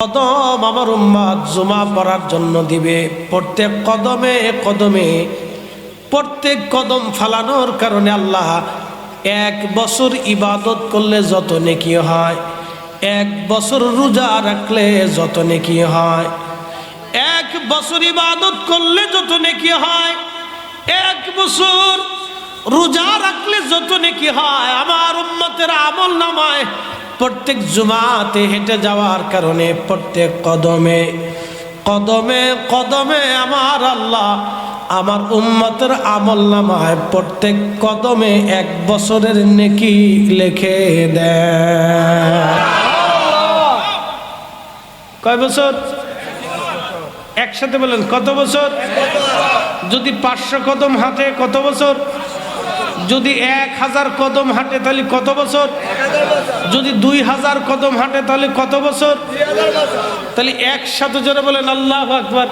কদম আমার উম্মত জুমা পড়ার জন্য দিবে। প্রত্যেক কদমে কদমে, প্রত্যেক কদম ফালানোর কারণে আল্লাহ 1 বছর ইবাদত করলে যত নেকি হয়, 1 বছর রোজা রাখলে যত নেকি হয়, 1 বছর ইবাদত করলে যত নেকি হয়, 1 বছর রোজা রাখলে যত নেকি হয়, আমার উম্মতের আমল নামায় প্রত্যেক জুমাতে হেঁটে যাওয়ার কারণে প্রত্যেক কদমে কদমে কদমে আমার আল্লাহ আমার উম্মতের আমল নামায় প্রত্যেক কদমে 1 বছরের নেকি লিখে দেয়। কয় বছর? একসাথে বলেন, কত বছর? যদি 500 কদম হাঁটে কত বছর? যদি 1000 কদম হাঁটে তাহলে কত বছর? যদি 2000 কদম হাঁটে তাহলে কত বছর? তাহলে একসাথে জোরে বলেন আল্লাহু আকবার।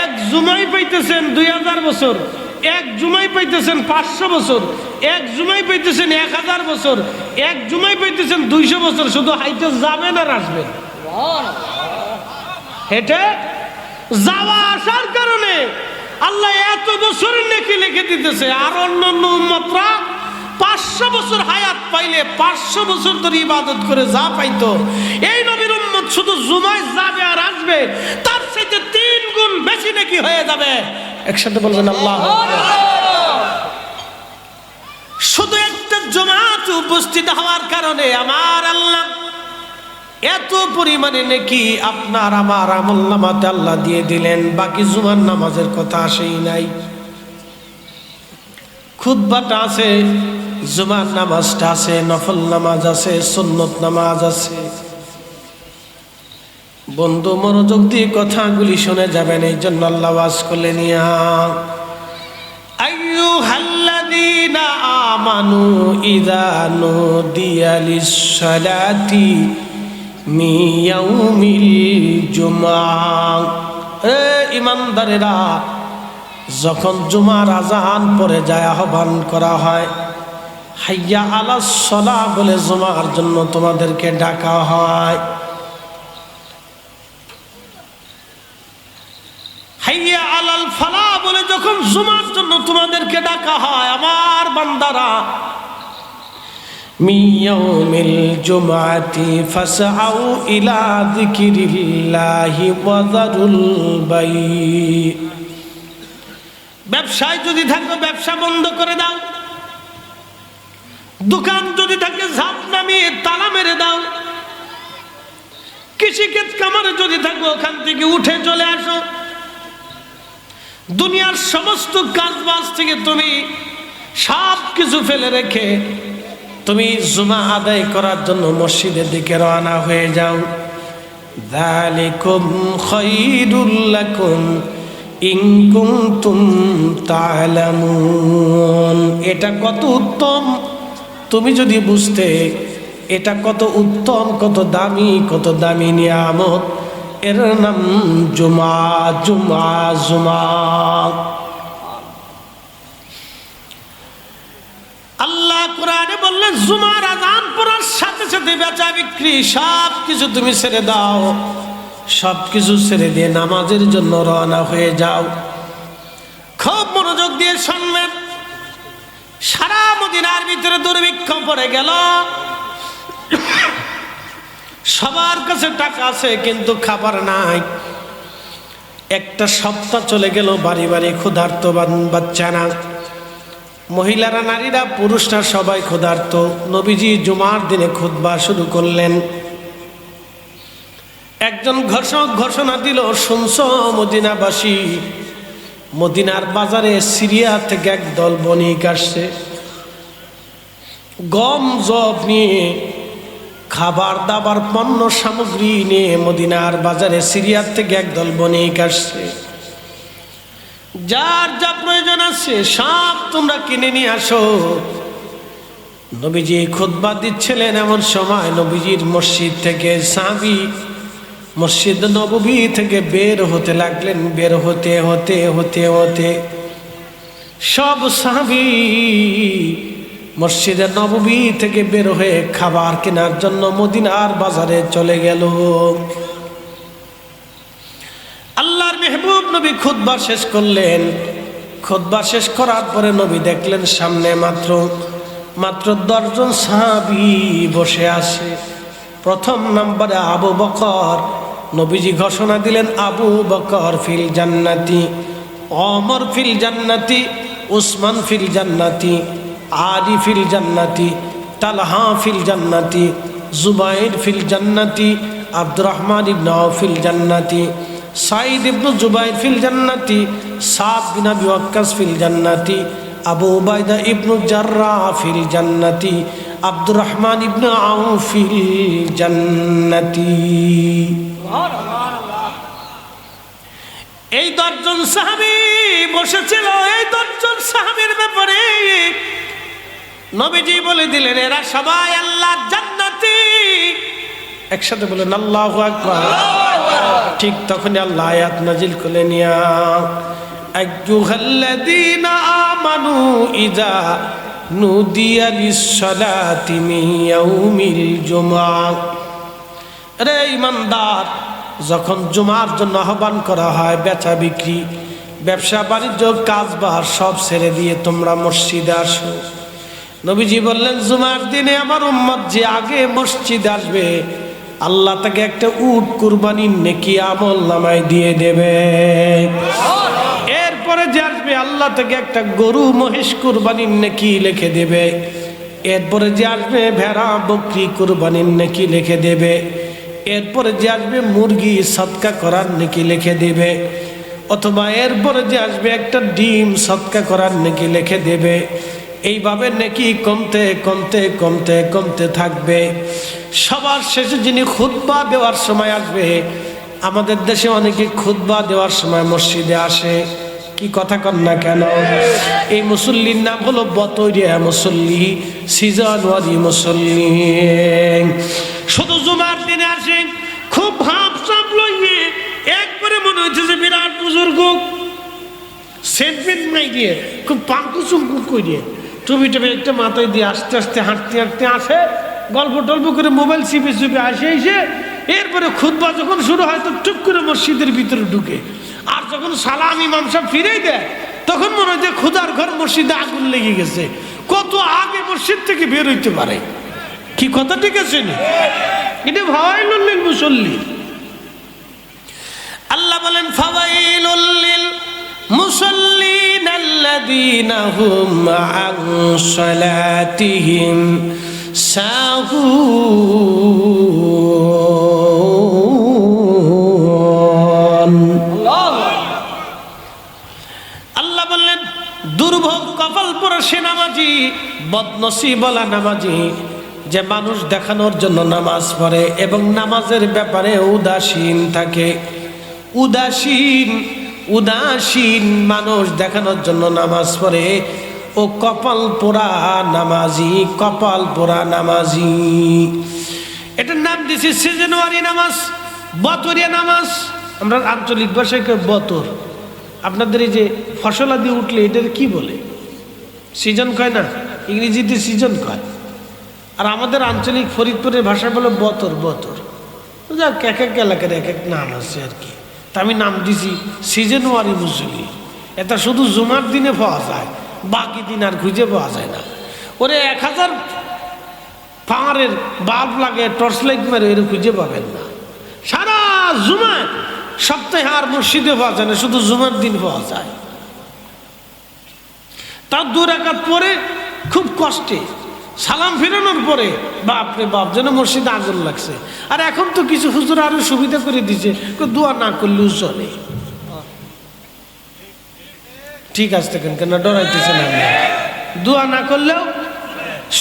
এক জুমাই পাইতেছেন 2000 বছর, এক জুমাই পাইতেছেন 500 বছর, এক জুমাই পাইতেছেন 1000 বছর, এক জুমাই পাইতেছেন 200 বছর। শুধু হাইতে যাবেন আর আসবেন, হেঁটে যাওয়া আসার কারণে আল্লাহ এত বছরের নেকি লিখে দিতেছে। আর অন্যান্য উম্মতরা 500 বছর হায়াত পাইলে 500 বছর ধরে ইবাদত করে যা পাইতো, এই নবীর উম্মত শুধু জুমায় যাবে আর আসবে, তার চাইতে 3 গুণ বেশি নেকি হয়ে যাবে। একসাথে বলবেন আল্লাহ। শুধু একটা জুমাতে উপস্থিত হওয়ার কারণে আমার আল্লাহ এত পরিমাণে নেকি আপনার আমার আমলনামাতে আল্লাহ দিয়ে দিলেন। বাকি জুমার নামাজের কথা আসেই নাই। খুতবাটা আছে, জুমার নামাজটা আছে, নফল নামাজ আছে, সুন্নত নামাজ আছে। বন্ধু মনোযোগ দিয়ে কথাগুলি শুনে যাবেন, এই জন্য আল্লাহ ওয়াজ করলেন, ইয়া আইয়ুহাল্লাযীনা আমানু ইযা নুদিয়া লিস-সালাতি মিয়াউমিল জুমআ। এ ইমানদারেরা, যখন জুমার আজান পড়ে যায়, আহ্বান করা হয়, হাইয়া আলাস সালাহ বলে জুমার জন্য তোমাদেরকে ডাকা হয়। হাইয়া আলাল ফালাহ বলে যখন জুমার জন্য তোমাদেরকে ডাকা হয়, আমার বান্দারা, মিয়াউমিল জুমআতি ফাসআউ ইলা যিকিরিল্লাহি ওয়া যারুল বাই। ব্যবসায় যদি থাকো ব্যবসা বন্ধ করে দাও, দোকান যদি থাকে ঝাঁপ নামিয়ে তালা মেরে দাও, কৃষিক্ষেত কামারে যদি থাকো ওখান থেকে উঠে চলে আসো। দুনিয়ার সমস্ত কাজবাজ থেকে তুমি সব কিছু ফেলে রেখে তুমি জুমা আদায় করার জন্য মসজিদের দিকে রওনা হয়ে যাও। যালিকুম খায়রুল লাকুম ইন কুনতুম তা'লামুন। এটা কত উত্তম তুমি যদি বুঝতে, এটা কত উত্তম, কত দামি নিয়ামত। এর নাম জুমা, জুমা, জুমা। আল্লাহ কোরআনে বললেন, জুমার আযান পড়ার সাথে সাথে বেচা বিক্রি সব কিছু তুমি ছেড়ে দাও, সব কিছু ছেড়ে দিয়ে নামাজের জন্য রওনা হয়ে যাও। খুব মনোযোগ দিয়ে শুনবেন। সারা মদিনার ভিতরে দুর্ভিক্ষ পড়ে গেল। সবার কাছে টাকা আছে কিন্তু খাবার নাই। একটা সপ্তাহ চলে গেল, বাড়ি বাড়ি ক্ষুধার্ত বাচ্চারা, মহিলারা, নারীরা, পুরুষরা সবাই ক্ষুধার্ত। নবীজি জুমার দিনে খুতবা শুরু করলেন। একজন ঘোষক ঘোষণা দিল, শুনছ মদিনাবাসী, মদিনার বাজারে সিরিয়া থেকে একদল বণিক আসছে, গম জব নিয়ে, খাবার দাবার পণ্য সামগ্রী নিয়ে মদিনার বাজারে সিরিয়ার থেকে একদল বণিক আসছে। যার যা প্রয়োজন আছে সব তোমরা কিনে নিয়ে আসো। নবীজি খুতবা দিচ্ছিলেন, এমন সময় নবীজির মসজিদ থেকে সাহাবী মসজিদ নববী থেকে বের হতে লাগলেন। বের হতে হতে হতে হতে সব সাহাবী মসজিদে নববী থেকে বের হয়ে খাবার কেনার জন্য মদিনার বাজারে চলে গেল। আল্লাহর মেহবুব নবী খুতবা শেষ করলেন। খুতবা শেষ করার পরে নবী দেখলেন সামনে মাত্র 10 জন সাহাবী বসে আছে। প্রথম নম্বরে আবু বকর। নবীজি ঘোষণা দিলেন, আবু বকর ফিল জান্নাতি, ওমর ফিল জান্নাতি, উসমান ফিল জান্নাতি, আলী ফিল জান্নাতি, তালহা ফিল জান্নাতি, জুবাইর ফিল জান্নাতি, আব্দুর রহমান ইবনে আওফ ফিল জান্নাতি, সাইদ ইবনে জুবাইর ফিল জান্নাতি, সাদ বিন আবি ওয়াক্কাস ফিল জান্নাতি, আবু উবাইদা ইবনে জাররাহ ফিল জান্নাতি, আব্দুর রহমান ইবনে আওফ ফিল জান্নাতি। এই 10 জন সাহাবী বসেছিল। এই 10 জন সাহাবীর ব্যাপারে নবীজি বলে দিলেন, এরা সবাই আল্লাহর জান্নাতি। একসাথে বলেন আল্লাহু আকবার। ঠিক তখনই আল্লাহ আয়াত নাজিল করলেন, ইয়া আইয়ুহাল্লাযীনা আমানু ইযা নুদিয়া লিস-সালাতি মিন ইয়াউমিল জুমআহ। রে ঈমানদার, যখন জুমার জন্য আহ্বান করা হয়, বেচা বিক্রি, ব্যবসা বাণিজ্য, কাজবাজ সব ছেড়ে দিয়ে তোমরা মসজিদে আসো। নবীজি বললেন, জুমার দিনে আমার উম্মত যে আগে মসজিদে আসবে, আল্লাহ তাকে একটা উট কুরবানির নেকি আমল নামায় দিয়ে দেবে। এরপরে যে আসবে, আল্লাহ তাকে একটা গরু মহিষ কুরবানির নেকি লিখে দেবে। এরপরে যে আসবে, ভেড়া বকরি কুরবানির নেকি লিখে দেবে। এরপরে যে আসবে, মুরগি সদকা করার নেকি লিখে দেবে। অথবা এরপরে যে আসবে, একটা ডিম সদকা করার নেকি লিখে দেবে। এইভাবে নেকি কমতে কমতে কমতে কমতে থাকবে। সবার শেষে যিনি খুতবা দেওয়ার সময় আসবে, আমাদের দেশে অনেকে খুতবা দেওয়ার সময় মসজিদে আসে, কি কথা কন না কেন? এই মুসল্লির নাম হলো বতরিয়া মুসল্লি, সিজনওয়ারি মুসল্লি। শুধু জুমার দিনে আসে, খুব ভাব চাপ লইয়ে, একবারে মনে হচ্ছে যে বিরাট বুজুর্গ, সেন্টমেন্ট নাই দিয়ে, খুব পাঙ্কু চুমকু করিয়ে, টুপি টুপি একটা মাথায় দিয়ে আস্তে আস্তে হাঁটতে হাঁটতে আসে, গল্প টল্প করে মোবাইল চিপে চিপে এসে এরপরে খুতবা যখন শুরু হয় তো টুক করে মসজিদের ভিতরে ঢুকে। আর যখন সালাম ইমাম সাহেব ফিরেই দেয়, তখন মনে হয় যে খুদার ঘর মসজিদে আগুন লেগে গেছে, কত আগে মসজিদ থেকে বের হইতে পারে। কি কথা ঠিক আছে না? এটা ফাওয়াইলুল লিল মুসাল্লিন। আল্লাহ বলেন, ফাওয়াইলুল লিল মুসাল্লিন আল্লাযীনা হুম আন সালাতিহিম সাহুন। আল্লাহ বললেন, দুর্ভোগ কপাল পরা সে নামাজি, বদনসিব বলা নামাজি, যে মানুষ দেখানোর জন্য নামাজ পড়ে এবং নামাজের ব্যাপারে উদাসীন থাকে। উদাসীন মানুষ দেখানোর জন্য নামাজ পড়ে, ও কপাল পোড়া নামাজি, কপাল পোড়া নামাজি। এটার নাম দিয়েছি সিজনওয়ারি নামাজ, বতরিয়া নামাজ। আমরা আঞ্চলিক ভাষায় বতর। আপনাদের এই যে ফসলাদি উঠলে এটার কি বলে? সিজন কয় না, ইংরেজিতে সিজন কয়। আর আমাদের আঞ্চলিক ফরিদপুরের ভাষা বলে বতর। যাক, এক এক এলাকার এক এক নাম আছে আর কি। তা আমি নাম দিছি সিজনওয়ারি মুসল্লি। এটা শুধু জুমার দিনে পাওয়া যায়, বাকি দিন আর খুঁজে পাওয়া যায় না। ওরে 1000 পাওয়ারের বাল্ব লাগে, টর্চ লাইট মারে, এর খুঁজে পাবেন না। সারা জুমায় সপ্তাহে আর মসজিদে পাওয়া যায় না, শুধু জুমার দিন পাওয়া যায়। তার 2 রাকাত পরে খুব কষ্টে সালাম ফেরানোর পরে বাপরে বাপ, যেন মসজিদে আগুন লাগছে। আর এখন তো কিছু হুজুর আরো সুবিধা করে দিচ্ছে, দোয়া না করলেও চলে। ঠিক আছে, কেন ডরাইতেছে না? দোয়া না করলেও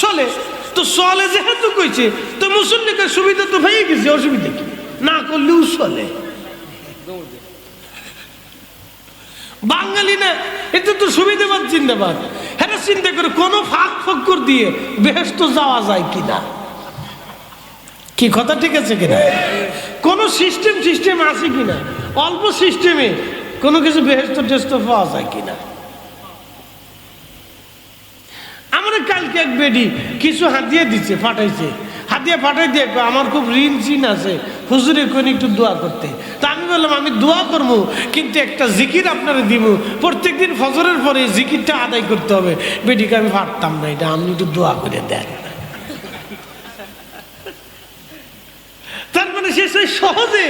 চলে। তো চলে যেহেতু কইছে, তো মুসল্লিদের সুবিধা তো হয়ে গেছে, অসুবিধা কি? না করলেও চলে। বাঙালি না, এটা তো সুবিধাবাদ জিন্দাবাদ। হ্যাঁ, চিন্তা করে কোনো ফাঁক ফক্কর দিয়ে বেহেশত যাওয়া যায় কিনা। কি কথা ঠিক আছে কিনা? কোন সিস্টেম আছে কিনা? অল্প সিস্টেমে কোনো কিছু বেহেশত টেস্ট পাওয়া যায় কিনা? আমরা কালকে এক বেডি কিছু হাতিয়ে দিচ্ছে, পাঠাইছে, হাতিয়ে পাঠাই দিয়ে আমার খুব ঋণ চিন আছে, হুজুরে কোন একটু দোয়া করতে। তা আমি বললাম আমি দোয়া করবো, কিন্তু একটা জিকির আপনারা দিব, প্রত্যেকদিন ফজরের পরে জিকিরটা আদায় করতে হবে। বেডিকে আমি পারতাম না, এটা আপনি একটু দোয়া করে দেন। তার মানে সে সহজে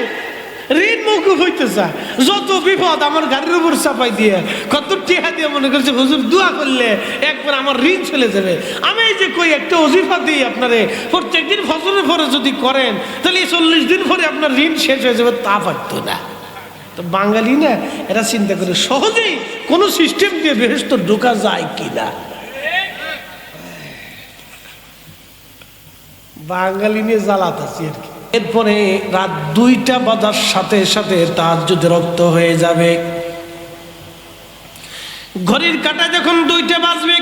ঋণ মৌকুফ হইতে চায়। যত বিপদ আমার গাড়ির উপর চাপাই দিয়ে, কত টিহা দিয়ে মনে করছে হুজুর দোয়া করলে একবার আমার ঋণ চলে যাবে। আমি এই যে কই একটা ওজিফা দিই আপনারে, প্রত্যেকদিন ফজরের পরে যদি করেন তাহলে 40 দিন পরে আপনার ঋণ শেষ হয়ে যাবে, তা পারতো না। তো বাঙালি না, এরা চিন্তা করে সহজেই কোনো সিস্টেম দিয়ে বেহেশত ঢোকা যায় কিনা। বাঙালি নিয়ে জ্বালাত আছি আর কি। এরপরে রাত 2টা বাজার সাথে সাথে তাহাজ্জুদের রক্ত হয়ে যাবে। ঘড়ির কাঁটা যখন 2টা বাজবে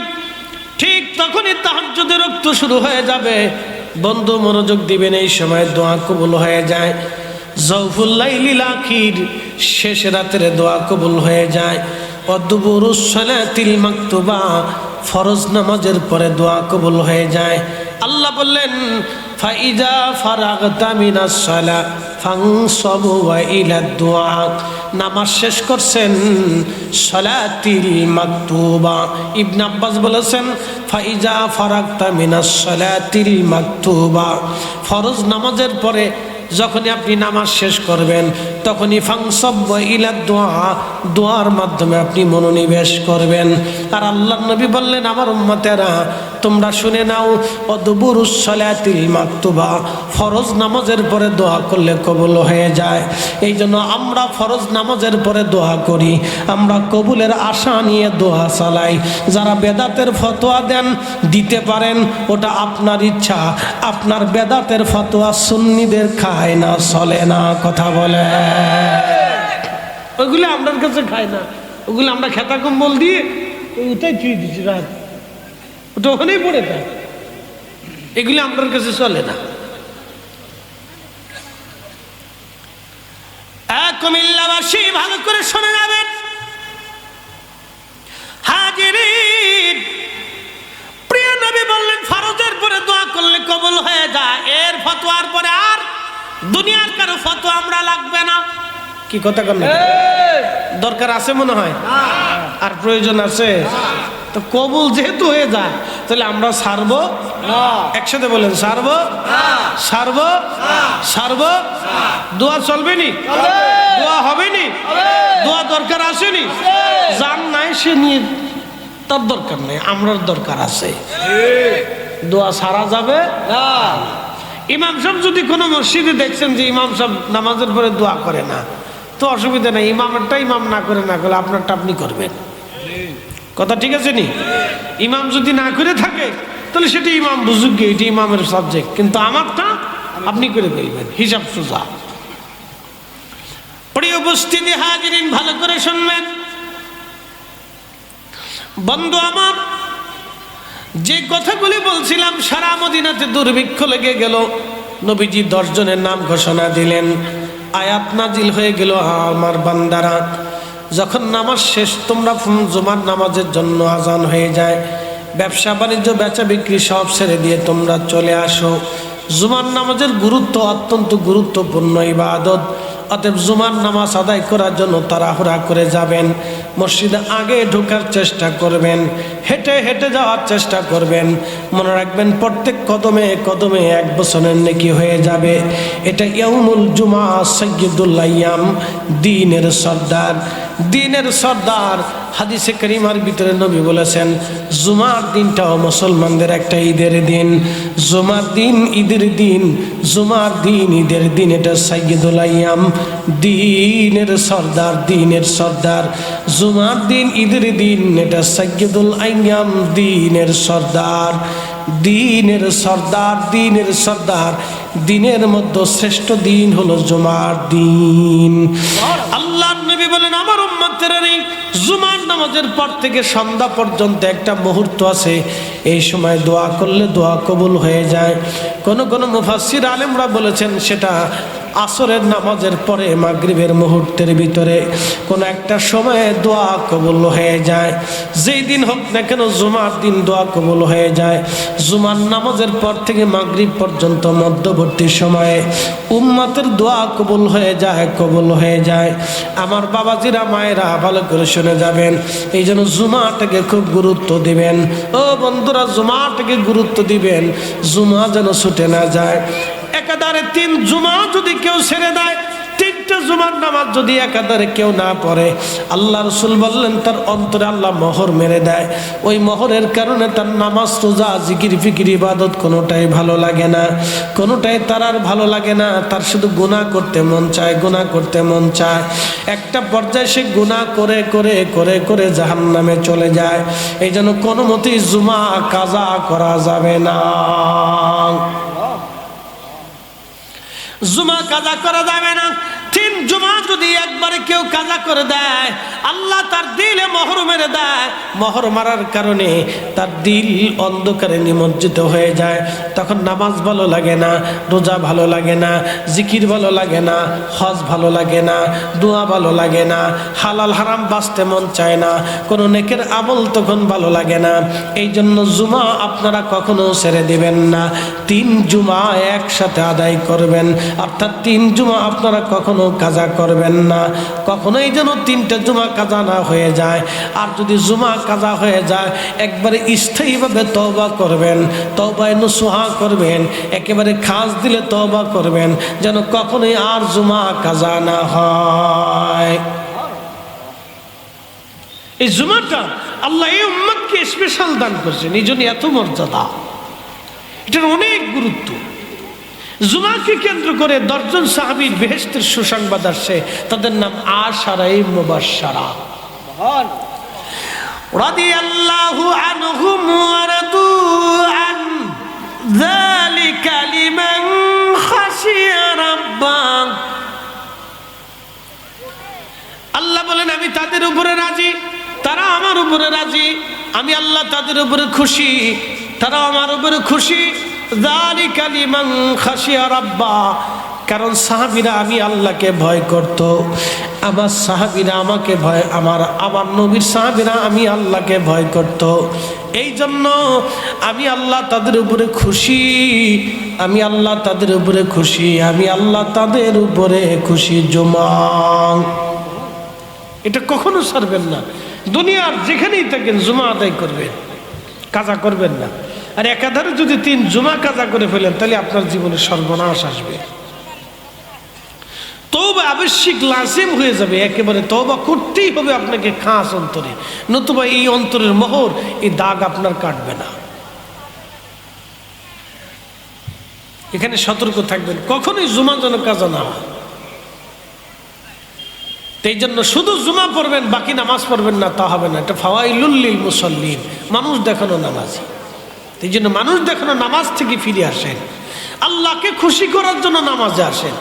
ঠিক তখনই তাহাজ্জুদের রক্ত শুরু হয়ে যাবে। বন্ধু মনোযোগ দিবেন, এই সময় দোয়া কবুল হয়ে যায়। জাওফুল লাইলিল আখির, শেষ রাতের দোয়া কবুল হয়ে যায়। অদুবুরুস সালাতিল মাকতুবা, ফরজ নামাজের পরে দোয়া কবুল হয়ে যায়। আল্লাহ বললেন ফাইজা ফারাগতা মিনাস সালা ফানসাবু ওয়া ইলা দুআ, নামাজ শেষ করছেন সালাতিল মাকতুবা। ইবনে আব্বাস বলেছেন ফাইজা ফারাগতা মিনাস সালাতিল মাকতুবা, ফরজ নামাজের পরে যখনই আপনি নামাজ শেষ করবেন তখনই ফানসাব ইলা দুআ, দোয়ার মাধ্যমে আপনি মনোনিবেশ করবেন। আর আল্লাহর নবী বললেন আমার উম্মতেরা তোমরা শুনে নাও, অদবুরুস সালাতিল মাকতুবা, ফরজ নামাজের পরে দোয়া করলে কবুল হয়ে যায়। এই জন্য আমরা ফরজ নামাজের পরে দোয়া করি, আমরা কবুলের আশা নিয়ে দোয়া চালাই। যারা বেদাতের ফতোয়া দেন দিতে পারেন, ওটা আপনার ইচ্ছা। আপনার বেদাতের ফতোয়া সুন্নিদের খায় না, চলে না, কথা বলে। ওইগুলো আপনার কাছে খায় না, ওগুলো আমরা খেতা কম্বল দিয়ে ওটাই ছুঁয়ে দিচ্ছি, রাত ওটা ওখানেই পড়ে থাকে, এগুলি আপনার কাছে চলে না। কুমিল্লাবাসী ভালো করে শুনে যাবেন, হাজিরিন, প্রিয় নবী বললেন ফরজের পরে দোয়া করলে কবুল হয়ে যায়। এর ফতোয়ার পরে আর দুনিয়ার কারো ফতোয়া আমরা লাগবে না। কি কথা বলেন? দরকার আছে মনে হয়, আর প্রয়োজন আছে তো কবুল যেহেতু হয়ে যায় তাহলে আমরা ছাড়বো না। একসাথে বলেন ছাড়বো, ছাড়বো, ছাড়বো। দোয়া চলবে নি, দোয়া হবে নি, দোয়া দরকার আসেনি। যার নাই সে নিয়ে তার দরকার নেই, আমরার দরকার আছে। দোয়া ছাড়া যাবে না। ইমাম সাহেব যদি কোনো মসজিদে দেখছেন যে ইমাম সাহেব নামাজের পরে দোয়া করে না, তো অসুবিধা নেই, ইমামেরটা ইমাম না করে আপনারটা আপনি করবেন। কথা ঠিক আছে নি? ইমাম যদি না করে থাকে তাহলে সেটা ইমাম বুঝুক, এটি ইমামের সাবজেক্ট, কিন্তু আমারটা আপনি করে ফেলবেন, হিসাব সোজা। প্রিয় উপস্থিতি হাজিরিন ভালো করে শুনবেন। বন্ধু আমার, যে কথাগুলি বলছিলাম, সারা মদিনাতে দুর্ভিক্ষ লেগে গেল। নবীজি 10 জনের নাম ঘোষণা দিলেন, আয়াত নাজিল হয়ে গেল, আমার বান্দারা যখন নামাজ শেষ, তোমরা জুমার নামাজের জন্য আজান হয়ে যায়, ব্যবসা বাণিজ্য বেচা বিক্রি সব ছেড়ে দিয়ে তোমরা চলে আসো। জুমার নামাজের গুরুত্ব অত্যন্ত গুরুত্বপূর্ণ ইবাদত। অতএব জুমার নামাজ আদায় করার জন্য তাড়াহুড়া করে যাবেন, মসজিদে আগে ঢোকার চেষ্টা করবেন, হেঁটে হেঁটে যাওয়ার চেষ্টা করবেন। মনে রাখবেন প্রত্যেক কদমে কদমে 1 বছরের নেকি হয়ে যাবে। এটা ইয়াউমুল জুমা, সাইয়্যিদুল আইয়াম, দ্বীনের সর্দার, দ্বীনের সর্দার। হাদিসে কারিমার ভিতরে নবী বলেছেন জুমার দিনটাও মুসলমানদের একটা ঈদের দিন। জুমার দিন ঈদের দিন, জুমার দিন ঈদের দিন। এটা সাইয়্যিদুল আইয়াম, দ্বীনের সর্দার, দ্বীনের সর্দার। জুমার দিন ঈদের দিন, এটা সাইয়্যিদুল আইয়াম, দ্বীনের সর্দার, দ্বীনের সর্দার, দ্বীনের সর্দার। দিনের মধ্যে শ্রেষ্ঠ দিন হলো জুমার দিন। আল্লাহর নবী বলেন আমার উম্মতেরা, জুমার নামাজের পর থেকে সন্ধ্যা পর্যন্ত একটা মুহূর্ত আছে, এই সময় দোয়া করলে দোয়া কবুল হয়ে যায়। কোন কোন মুফাসসির আলেমরা বলেছেন সেটা আসরের নামাজের পরে মাগরিবের মুহূর্তের ভিতরে কোনো একটা সময়ে দোয়া কবুল হয়ে যায়। যেই দিন হোক না কেন জুমার দিন দোয়া কবুল হয়ে যায়। জুমার নামাজের পর থেকে মাগরিব পর্যন্ত মধ্যবর্তী সময়ে উম্মতের দোয়া কবুল হয়ে যায়, কবুল হয়ে যায়। আমার বাবাজিরা মায়েরা ভালো করে শুনে যাবেন, এই জন্য জুমাটাকে খুব গুরুত্ব দিবেন। ও বন্ধুরা, জুমাটাকে গুরুত্ব দিবেন, জুমা যেন ছুটে না যায়। একাধারে 3 জুমা যদি কেউ ছেড়ে দেয়, 3টা জুমার নামাজ যদি একাধারে কেউ না পড়ে, আল্লাহ রসুল বললেন তার অন্তরে আল্লাহ মোহর মেরে দেয়। ওই মোহরের কারণে তার নামাজ, রোজা, জিকির, ফিকির, ইবাদত কোনোটাই ভালো লাগে না, কোনোটাই তার আর ভালো লাগে না। তার শুধু গুনাহ করতে মন চায়, গুনাহ করতে মন চায়। একটা পর্যায়ে সে গুনাহ করে করে করে করে জাহান্নামে চলে যায়। এই জন্য কোনো মতেই জুমা কাজা করা যাবে না, জুমা কাজা করা যাবে না। 3 জুমা যদি একবারে কেউ কাজা করে দেয়, আল্লাহ তার দিলে মোহর মেরে দেয়। মোহর মারার কারণে তার দিল অন্ধকারে নিমজ্জিত হয়ে যায়। তখন নামাজ ভালো লাগে না, রোজা ভালো লাগে না, জিকির ভালো লাগে না, হজ ভালো লাগে না, দোয়া ভালো লাগে না, হালাল হারাম বাঁচতে মন চায় না, কোনো নেকের আমল তখন ভালো লাগে না। এই জন্য জুমা আপনারা কখনো ছেড়ে দিবেন না। 3 জুমা একসাথে আদায় করবেন, অর্থাৎ 3 জুমা আপনারা কখনো কাজা করবেন না। কখনোই যেন 3টা জুমা কাজা না হয়ে যায়। আর যদি জুমা কাজা হয়ে যায়, একবারে স্থায়ীভাবে তওবা করবেন, তওবায়ে নসুহা করবেন, একেবারে খাস দিলে তওবা করবেন, যেন কখনোই আর জুমা কাজা না হয়। এই জুমাটা আল্লাহ এই উম্মতকে স্পেশাল দান করছেন, এই জন্য এত মর্যাদা, এটার অনেক গুরুত্ব। জুমাকে কেন্দ্র করে 10 জন সাহাবীর বেহেশতের সুসংবাদ আসছে, তাদের নাম আশারায়ে মুবাশশারা। রাদিয়াল্লাহু আনহুম ওয়া রাদু আন যালিকা লিমান খাশিয়া রাব্বাহ। আল্লাহ বলেন আমি তাদের উপরে রাজি, তারা আমার উপরে রাজি, আমি আল্লাহ তাদের উপরে খুশি, তারা আমার উপরে খুশি। যালিকা লিমান খাশিয়া রাব্বাহ, কারণ সাহাবীরা আমি আল্লাহকে ভয় করত, আমার সাহাবীরা আমাকে ভয়, আমার নবীর সাহাবীরা আমি আল্লাহকে ভয় করত। এই জন্য আমি আল্লাহ তাদের উপরে খুশি, আমি আল্লাহ তাদের উপরে খুশি, আমি আল্লাহ তাদের উপরে খুশি। জুমা এটা কখনো ছাড়বেন না। দুনিয়ার যেখানেই থাকেন জুমা আদায় করবেন, কাজা করবেন না। আর একাধারে যদি 3 জুমা কাজা করে ফেলেন, তাহলে আপনার জীবনে সর্বনাশ আসবে। তওবা আবশ্যিক লাজিম হয়ে যাবে, একেবারে তওবা করতেই হবে আপনাকে খাস অন্তরে, নতুবা এই অন্তরের মোহর, এই দাগ আপনার কাটবে না। এখানে সতর্ক থাকবেন, কখনোই জুমা যেন কাজা না হয়। এই জন্য শুধু জুমা পড়বেন, বাকি নামাজ পড়বেন না, তা হবে না। এটা ফাওয়াইলুল লিল মুসাল্লিন, মানুষ দেখানো নামাজি। এই জন্য মানুষ দেখানো নামাজ থেকে ফিরে আসেন, আল্লাহকে খুশি করার জন্য নামাজে আসেন,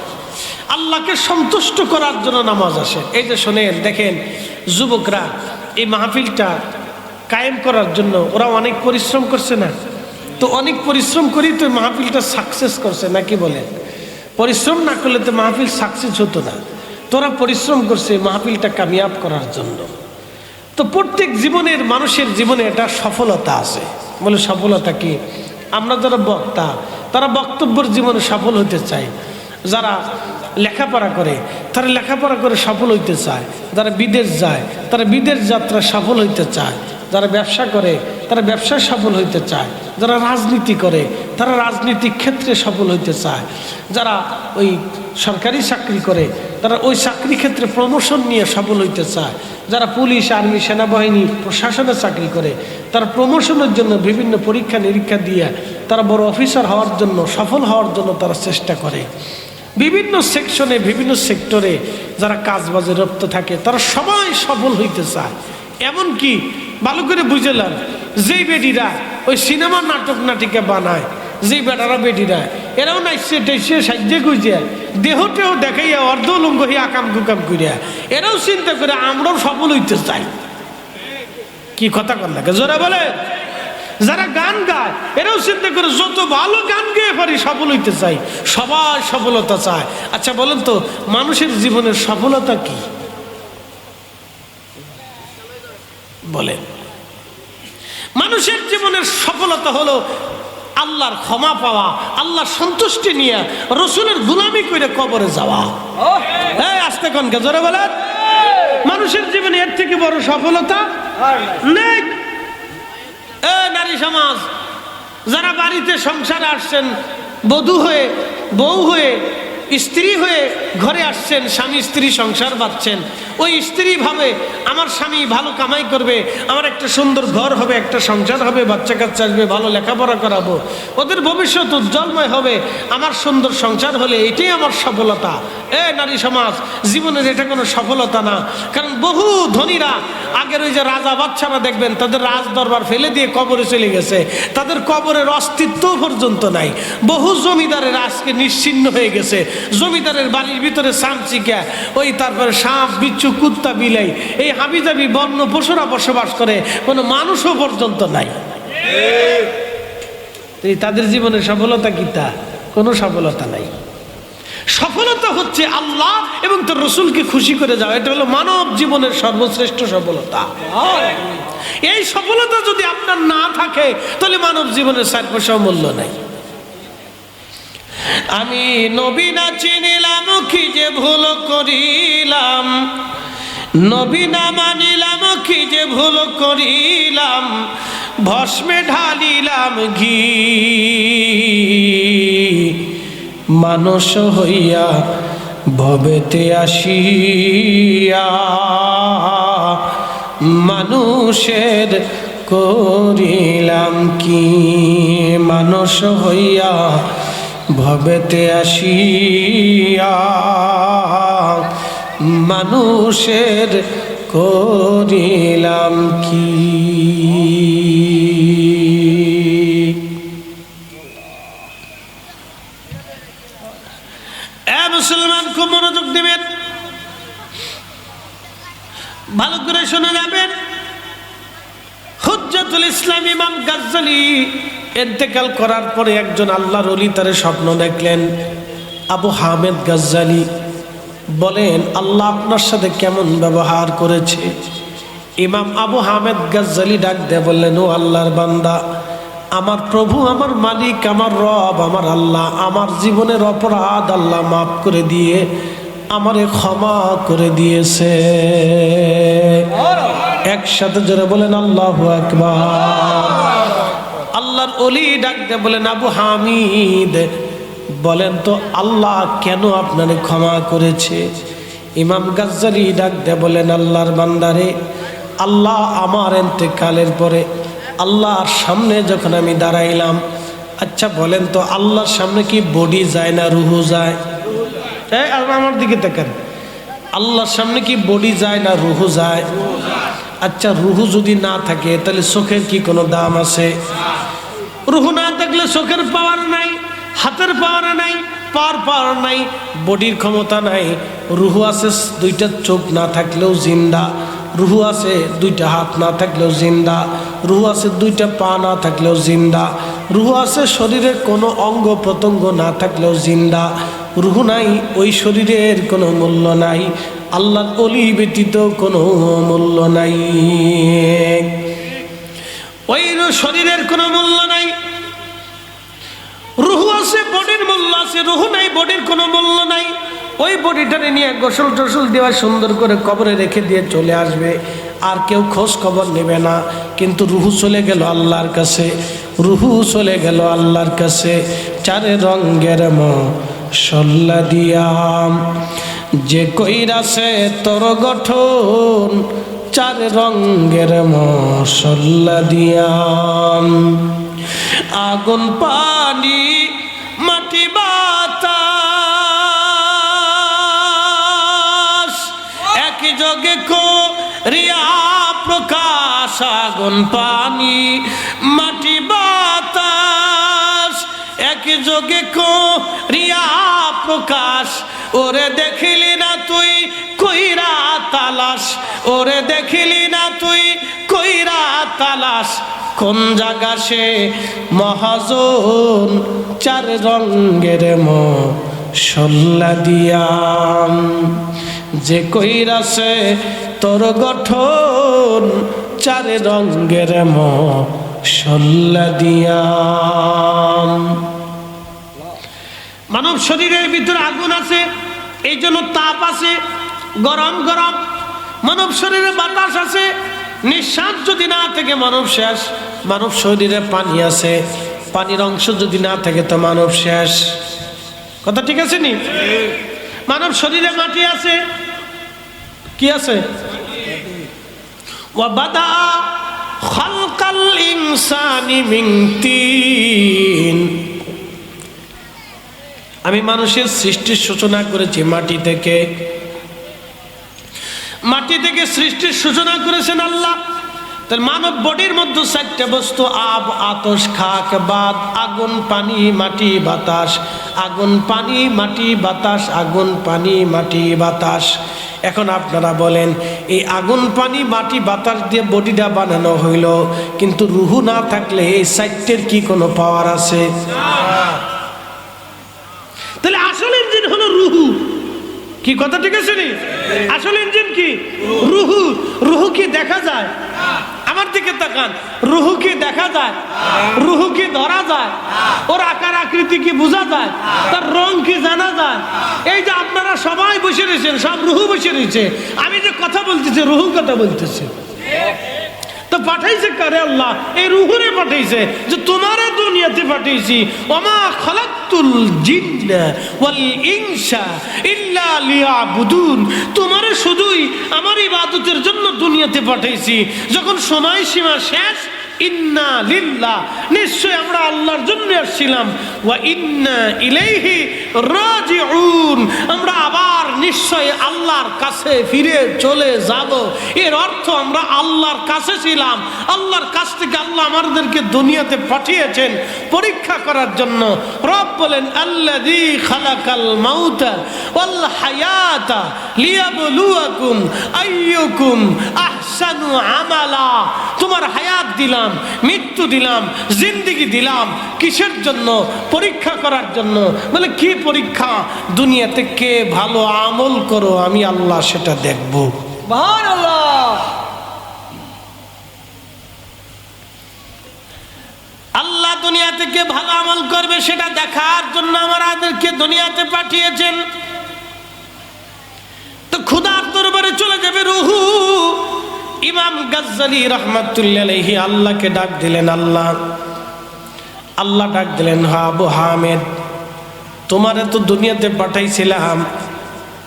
আল্লাহকে সন্তুষ্ট করার জন্য নামাজ আসেন। এই যে শোনেন, দেখেন যুবকরা এই মাহফিলটা কায়েম করার জন্য ওরা অনেক পরিশ্রম করছে না? তো অনেক পরিশ্রম করেই তো মাহফিলটা সাকসেস করছে, নাকি বলেন? পরিশ্রম না করলে তো মাহফিল সাকসেস হতো না। তোরা পরিশ্রম করছে মাহফিলটা কামিয়াব করার জন্য। তো প্রত্যেক জীবনের, মানুষের জীবনে এটা সফলতা আছে। বলে সফলতা কি? আমরা যারা বক্তা, তারা বক্তব্যের জীবনে সফল হতে চায়। যারা লেখাপড়া করে, তারা লেখাপড়া করে সফল হইতে চায়। যারা বিদেশ যায়, তারা বিদেশ যাত্রা সফল হইতে চায়। যারা ব্যবসা করে, তারা ব্যবসায় সফল হইতে চায়। যারা রাজনীতি করে, তারা রাজনীতিক ক্ষেত্রে সফল হইতে চায়। যারা ওই সরকারি চাকরি করে, তারা ওই চাকরি ক্ষেত্রে প্রমোশন নিয়ে সফল হইতে চায়। যারা পুলিশ, আর্মি, সেনাবাহিনী, প্রশাসনে চাকরি করে, তারা প্রমোশনের জন্য বিভিন্ন পরীক্ষা নিরীক্ষা দিয়ে তারা বড় অফিসার হওয়ার জন্য, সফল হওয়ার জন্য তারা চেষ্টা করে। বিভিন্ন সেকশনে, বিভিন্ন সেক্টরে যারা কাজবাজে রপ্ত থাকে, তারা সবাই সফল হইতে চায়। এমনকি ভালো করে বুঝলাম, যেই বেডিরা ওই সিনেমা নাটক নাটিকা বানায়, যেই বেটারা বেডিরা, এরাও নাইছে টেসে সাহায্যে গুঁজে দেহটেও দেখাইয়া অর্ধলঙ্গ হইয়া আকাম কুকাম করিয়া, এরাও চিন্তা করে আমরাও সফল হইতে চাই। কি কথা কর না জোরে বলে? যারা গান গায় এরাও চিন্তা করে যত ভালো গান গেয়ে পারি সফল হইতে চাই, সবাই সফলতা চায়। আচ্ছা বলেন তো, মানুষের জীবনের সফলতা কি বলেন? মানুষের জীবনের সফলতা হলো আল্লাহর ক্ষমা পাওয়া, আল্লাহর সন্তুষ্টি নিয়ে রসুলের গোলামি করে কবরে যাওয়া। আস্তে কনকে জোরে বলেন। মানুষের জীবনে এর থেকে বড় সফলতা নেই। নারী সমাজ যারা বাড়িতে সংসারে আসছেন, বধূ হয়ে, বউ হয়ে, স্ত্রী হয়ে ঘরে আসছেন, স্বামী স্ত্রী সংসার বাঁধছেন, ওই স্ত্রী ভাবে আমার স্বামী ভালো কামাই করবে, আমার একটা সুন্দর ঘর হবে, একটা সংসার হবে, বাচ্চা কাচ্চা আসবে, ভালো লেখাপড়া করাবো, ওদের ভবিষ্যৎ উজ্জ্বলময় হবে, আমার সুন্দর সংসার হলে এটাই আমার সফলতা। নারী সমাজ, জীবনের এটা কোনো সফলতা না। কারণ বহু ধনীরা আগের ওই যে রাজা বাচ্চারা দেখবেন তাদের রাজ দরবার ফেলে দিয়ে কবরে চলে গেছে, তাদের কবরের অস্তিত্ব পর্যন্ত নাই। বহু জমিদারের আজকে নিশ্চিহ্ন হয়ে গেছে, জমিদারের বাড়ির ভিতরে চামচিকা, ওই তারপরে সাপ বিচ্ছু কুত্তা বিলাই, এই হাবিজাবি বন্য পশুরা বসবাস করে, কোনো মানুষও পর্যন্ত নাই। তাদের জীবনের সফলতা কি? তা কোনো সফলতা নাই। সফলতা হচ্ছে আল্লাহ এবং তার রসুলকে খুশি করে যাওয়া, এটা হলো মানব জীবনের সর্বশ্রেষ্ঠ সফলতা। এই সফলতা যদি আপনার না থাকে তাহলে মানব জীবনের 4 পয়সা মূল্য নাই। আমি নবী না চিনিলাম কি যে ভুল করিলাম, নবী না মানিলাম কি যে ভুল করিলাম, ভস্মে ঢালিলাম ঘি, মানুষ হইয়া ভবেতে আসিয়া মানুষের করিলাম কি, মানুষ হইয়া ভবেতে আসিয়া মানুষের করিলাম কি। মুসলমান খুব মনোযোগ দিবেন, ভালো করে শুনে যাবেন। হুজ্জাতুল ইসলাম ইমাম গাজ্জালি ইন্তেকাল করার পরে একজন আল্লাহর ওলি তার স্বপ্ন দেখলেন। আবু হামেদ গাজ্জালি বলেন, আল্লাহ আপনার সাথে কেমন ব্যবহার করেছে? ইমাম আবু হামেদ গাজ্জালি ডাক দিয়ে বললেন, ও আল্লাহর বান্দা, আমার প্রভু, আমার মালিক, আমার রব, আমার আল্লাহ আমার জীবনের অপরাধ আল্লাহ মাফ করে দিয়ে আমারে ক্ষমা করে দিয়েছে। একসাথে জোরে বলেন আল্লাহু আকবার। আল্লাহর ওলি ডাক দিয়ে বলেন, আবু হামিদ বলেন তো আল্লাহ কেন আপনারে ক্ষমা করেছে? ইমাম গাজ্জালি ডাক দিয়ে বলেন, আল্লাহর বান্দারে, আল্লাহ আমার ইন্তেকালের পরে আল্লাহর সামনে যখন আমি দাঁড়াইলাম, আচ্ছা বলেন তো আল্লাহর সামনে কি বডি যায় না রুহু যায়? আমার দিকে দেখেন, আল্লাহর সামনে কি বডি যায় না রুহু যায়? আচ্ছা রুহু যদি না থাকে তাহলে চোখের কি কোনো দাম আছে? রুহু না থাকলে চোখের পাওয়ার নাই, হাতের পাওয়ার নাই, পাওয়ার নাই, বডির ক্ষমতা নাই। রুহু আছে 2টা চোখ না থাকলেও জিন্দা, রুহু আছে 2টা হাত না থাকলেও জিন্দা, রুহু আছে 2টা পা না থাকলেও জিন্দা, রুহু আছে শরীরের কোনো অঙ্গ প্রত্যঙ্গ না থাকলেও জিন্দা। রুহু নাই, ওই শরীরের কোনো মূল্য নাই, আল্লাহর ওলি ব্যতীত কোনো মূল্য নাই, ওই শরীরের কোনো মূল্য নাই। রুহু আছে, বডির মূল্য আছে, রুহু নাই, বডির কোনো মূল্য নাই। ওই বডিটারে নিয়ে গোসল টোসল দেওয়া, সুন্দর করে কবরে রেখে দিয়ে চলে আসবে, আর কেউ খোঁজ খবর নেবে না। কিন্তু রুহু চলে গেল আল্লাহর কাছে, রুহু চলে গেল আল্লাহর কাছে। 4 রঙের মশলা দিয়াম যে কইরাছে তোর গঠন, 4 রঙের মশলা দিয়াম, আগুন পানি মাটি বাতাস একই যোগে করিয়া প্রকাশ। আগুন পানি মাটি বাতাস একই যোগে করিয়া প্রকাশ। ওরে দেখিলি না তুই কইরা তালাশ, ওরে দেখিলি না তুই কইরা তালাশ, কোন জায়গা সে মহাজন, চার রঙের মশলা দিয়া, যে কইরাছে তোর গঠন, চার রঙের মশলা দিয়া। মানব শরীরের ভিতরে আগুন আছে, এই জন্য তাপ আছে, গরম গরম। মানব শরীরে বাতাস আছে, নিঃশ্বাস যদি না থেকে মানব শেষ। মানব শরীরে পানি আছে, পানির অংশ যদি না থাকে তো মানব শেষ। কথা ঠিক আছে নি? মানব শরীরে মাটি আছে, কি আছে? ওয়া বাদা খালকাল ইনসানি মিন তিন, আমি মানুষের সৃষ্টির সূচনা করেছি মাটি থেকে। মাটি থেকে সৃষ্টির সূচনা করেছেন আল্লাহ। তাহলে মানব বডির মধ্যে চারটে বস্তু, আব, আতশ, খাক, বাদ। আগুন, পানি, মাটি, বাতাস। আগুন, পানি, মাটি, বাতাস। আগুন, পানি, মাটি, বাতাস। এখন আপনারা বলেন, এই আগুন, পানি, মাটি, বাতাস দিয়ে বডিটা বানানো হইল, কিন্তু রুহু না থাকলে এই চারটের কি কোনো পাওয়ার আছে? তাহলে আসল ইঞ্জিন হলো রুহু। কি কথা ঠিক আছে নি? আসল ইঞ্জিন কি? রুহু। রুহু কি দেখা যায়? আমার দিকে তাকান, রুহু কি দেখা যায়? রুহু কি ধরা যায়? ওর আকার আকৃতি কি বোঝা যায়? তার রং কি জানা যায়? এই যে আপনারা সবাই বসে রয়েছেন, সব রুহু বসে রয়েছে। আমি যে কথা বলতেছি, রুহু কথা বলতেছি। তো পাঠাইছে কারে? আল্লাহ এই রুহুরে পাঠাইছে, যে তোমারে দুনিয়াতে পাঠাইছি। ওমা খালাকতুল জিন্না ওয়াল ইনসা ইল্লা লিয়াবুদুন, তোমারে শুধুই আমার ইবাদতের জন্য দুনিয়াতে পাঠাইছি। যখন সময়সীমা শেষ, ইন্না লিল্লাহ, নিশ্চয় আমরা আল্লাহর জন্য আসছিলাম। ওয়া ইন্না ইলাইহি রাজিউন, আমরা আবার নিশ্চয় আল্লাহর কাছে ফিরে চলে যাব। এর অর্থ আমরা আল্লাহর কাছে ছিলাম, আল্লাহর কাছ থেকে আল্লাহ আমাদেরকে দুনিয়াতে পাঠিয়েছেন পরীক্ষা করার জন্য। রব বলেন, আল্লাযী খালাকাল মাউতা ওয়াল হায়াতা লিয়াবলুয়াকুম আইয়ুকুম আহসানু আমালা। তোমার হায়াত দিলাম, মৃত্যু দিলাম, জিন্দেগি দিলাম, কিসের জন্য? পরীক্ষা করার জন্য। বলে কি পরীক্ষা? দুনিয়াতে কে ভালো আমল করো, আমি আল্লাহ সেটা দেখব। সুবহানাল্লাহ। আল্লাহ দুনিয়াতে কে ভালো আমল করবে সেটা দেখার জন্য আমাদেরকে দুনিয়াতে পাঠিয়েছেন। তো খোদার দরবারে চলে যাবে রুহু। ইমাম গাজ্জালি রাহমাতুল্লাহি আলাইহি আল্লাহকে ডাক দিলেন। আল্লাহ ডাক দিলেন, হ্যাঁ আবু হামেদ, তোমারে তো দুনিয়াতে পাঠাইছিলাম,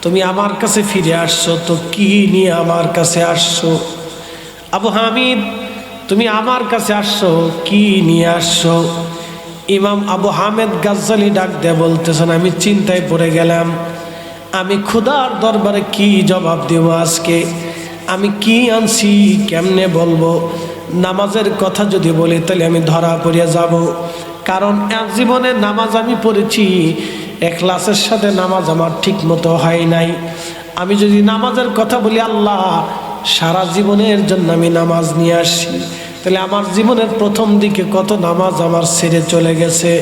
তুমি আমার কাছে ফিরে আসছো, তো কি নিয়ে আমার কাছে আসছো? আবু হামিদ, তুমি আমার কাছে আসছো, কি নিয়ে আসছো? ইমাম আবু হামেদ গাজ্জালি ডাক দিয়ে বলতেছেন, আমি চিন্তায় পড়ে গেলাম, আমি খোদার দরবারে কি জবাব দেব আজকে? আমি কি আনছি কেমনে বলবো? নামাজের কথা যদি বলি তাহলে আমি ধরা পড়ে যাব, কারণ এক জীবনে নামাজ আমি পড়েছি, ইখলাসের সাথে নামাজ আমার ঠিক মতো হয় নাই। আমি যদি নামাজের কথা বলি, আল্লাহ সারা জীবনের জন্য আমি নামাজ নিয়ে আসছি, তাহলে আমার জীবনের প্রথম দিকে কত নামাজ আমার ছেড়ে চলে গেছে,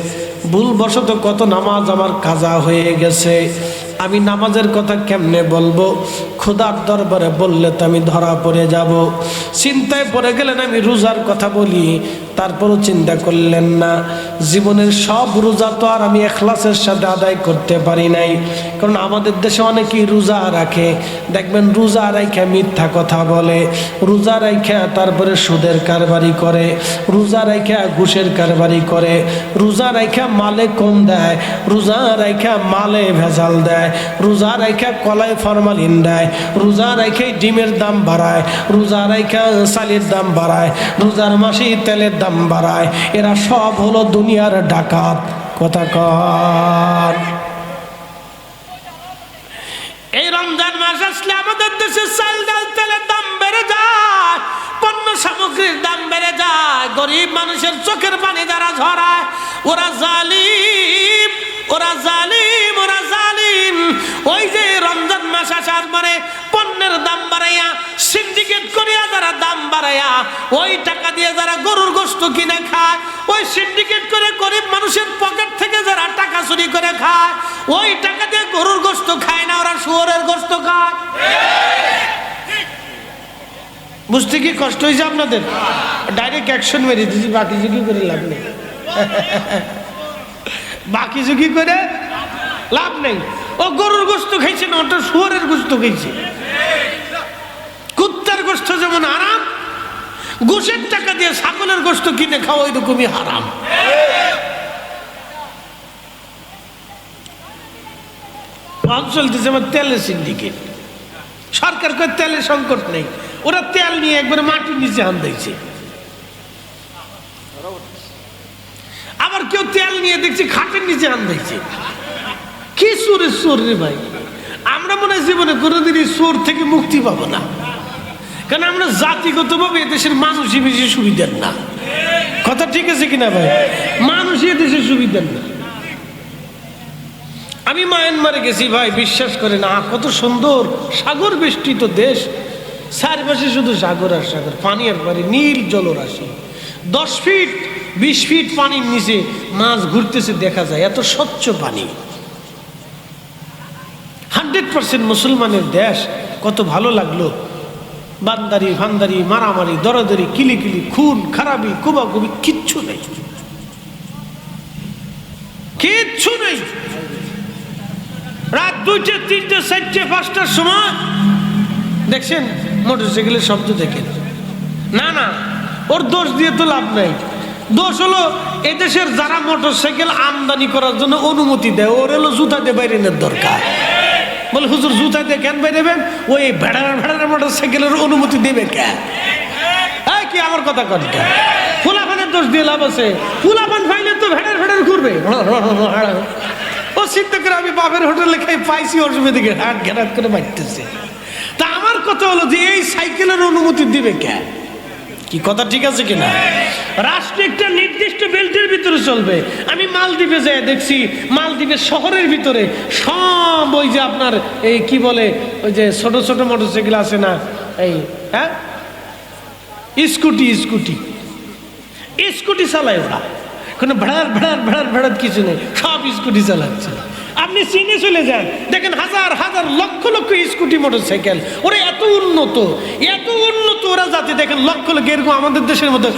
ভুলবশত কত নামাজ আমার কাজা হয়ে গেছে। আমি নামাজের কথা কেমনে বলবো? খোদার দরবারে বললে তো আমি ধরা পড়ে যাব। চিন্তায় পড়ে গেলেন, আমি রোজার কথা বলি, তারপরও চিন্তা করলেন না, জীবনের সব রোজা তো আর আমি ইখলাসের সাথে আদায় করতে পারি নাই। কারণ আমাদের দেশে অনেকেই রোজা রাখে, দেখবেন রোজা রাখা মিথ্যা কথা বলে, রোজা রাখা তারপরে সুদের কারবারি করে, রোজা রাখা ঘুষের কারবারি করে, রোজা রাখা মালে কম দেয়, রোজা রাখা মালে ভেজাল দেয়, রোজা রাখা কলায় ফরমালিন দেয়, রোজা রাখা ডিমের দাম বাড়ায়, রোজা রাখা চালের দাম বাড়ায়, রোজার মাসে তেলের দাম বাড়ায়। এরা সব হলো দুনিয়ার ডাকাত। কথা কর। এই রমজান মাস আসলে আমাদের দেশে চাল ডাল তেলের দাম বেড়ে যায়, পণ্য সামগ্রীর দাম বেড়ে যায়, গরিব মানুষের চোখের পানি দ্বারা ঝরায়। ওরা জালিম, ওরা জালিম, ওরা জালিম। ওই যে রমজান মাস আসার পরে পণ্যের দাম বাড়াইয়া সিন্ডিকেট সিন্ডিকেট করিয়া যারা দাম বাড়ায়া ওই টাকা দিয়ে যারা গরুর গোশত কিনে খায়, ওই সিন্ডিকেট করে গরিব মানুষের পকেট থেকে যারা টাকা চুরি করে খায়, ওই টাকা দিয়ে গরুর গোশত খায় না, ওরা শুয়োরের গোশত খায়। বুঝতে কি কষ্ট হয়েছে আপনাদের? ডাইরেক্ট অ্যাকশন মেরে দিয়েছি, বাকি ঝুঁকি করে লাভ নেই। বাকি ঝুঁকি করে লাভ নেই। ও গরুর গোশত খাইছে না, ওটা শুয়োরের গোশত খাইছে। কুত্তার গোশত যেমন হারাম, ঘুষের টাকা দিয়ে ছাগলের গোশত কিনে খাওয়া ওই রকমই হারাম। চলতেছে আমার তেলের সিন্ডিকেট। সরকার কয় তেলের সংকট নেই, ওরা তেল নিয়ে একবারে মাটির নিচে আন্দাইছে। আবার কেউ তেল নিয়ে দেখছি খাটের নিচে আন্দাইছে। কি চোরের চোর রে ভাই! আমরা মনে হয় জীবনে কোনোদিনই চোর থেকে মুক্তি পাবো না, কারণ আমরা জাতিগতভাবে এদেশের মানুষই বেশি সুবিধার না। কথা ঠিক আছে কিনা ভাই? মানুষই এদেশের সুবিধার না। আমি মায়ানমারে গেছি ভাই, বিশ্বাস করে না, কত সুন্দর সাগর বেষ্টিত দেশ, চারপাশে শুধু সাগর আর সাগর, পানি আর পানি, নীল জলরাশি। 10 ফিট 20 ফিট পানির নিচে মাছ ঘুরতেছে দেখা যায়, এত স্বচ্ছ পানি। 100% মুসলমানের দেশ, কত ভালো লাগলো। বান্দারি ফান্দারি, মারামারি, দরাদরি, কিলিকিলি, খুন খারাপি, কুবাকুবি কিচ্ছু নেই, কিচ্ছু নেই। রাত 2টা 3টা 4টা 5টার সময় দেখছেন মোটরসাইকেলের শব্দ দেখেন না? না, ওর দোষ দিয়ে তো লাভ নাই। দোষ হলো এদেশের যারা মোটরসাইকেল আমদানি করার জন্য অনুমতি দেয়, ওর হলো জুতা দিয়ে বাইরে নেওয়ার দরকার। বলে হুজুর জুতা দিয়ে কেন বাইরেবেন? ওই ভেড়ার ভেড়ার মোটরসাইকেলের অনুমতি দেবে কেন? কি আমার কথা কনটা? ফুলাফানের দোষ দিয়ে লাভ আছে? ফুলাফান ফাইলে তো ভেড়ার ভেড়ার ঘুরবে। ও চিন্তা করে আমি বাপের হোটেলে খাই পাইছি, অসুবিধা দিকে হাট ঘেরাট করে মারতেছে। তা আমার কথা হলো যে এই সাইকেলের অনুমতি দিবে কে? কি কথা ঠিক আছে কিনা? রাষ্ট্র একটা নির্দিষ্ট বেল্টের ভিতরে চলবে। আমি মালদ্বীপে যাই দেখছি, মালদ্বীপের শহরের ভিতরে সব ওই যে আপনার এই কি বলে ওই যে ছোট ছোট মোটরসাইকেল আছে না, এই হ্যাঁ স্কুটি স্কুটি স্কুটি চালায় ওরা, কোনো ভেড়ার ভেড়ার ভেড়ার ভেড়ার কিছু নেই, সব স্কুটি চালাচ্ছে। আপনি চীনে চলে যান, দেখেন হাজার হাজার লক্ষ লক্ষ স্কুটি মোটরসাইকেল, ওরা এত উন্নত ওরা যাতে দেখেন লক্ষ লক্ষ, এরকম আমাদের দেশের মধ্যে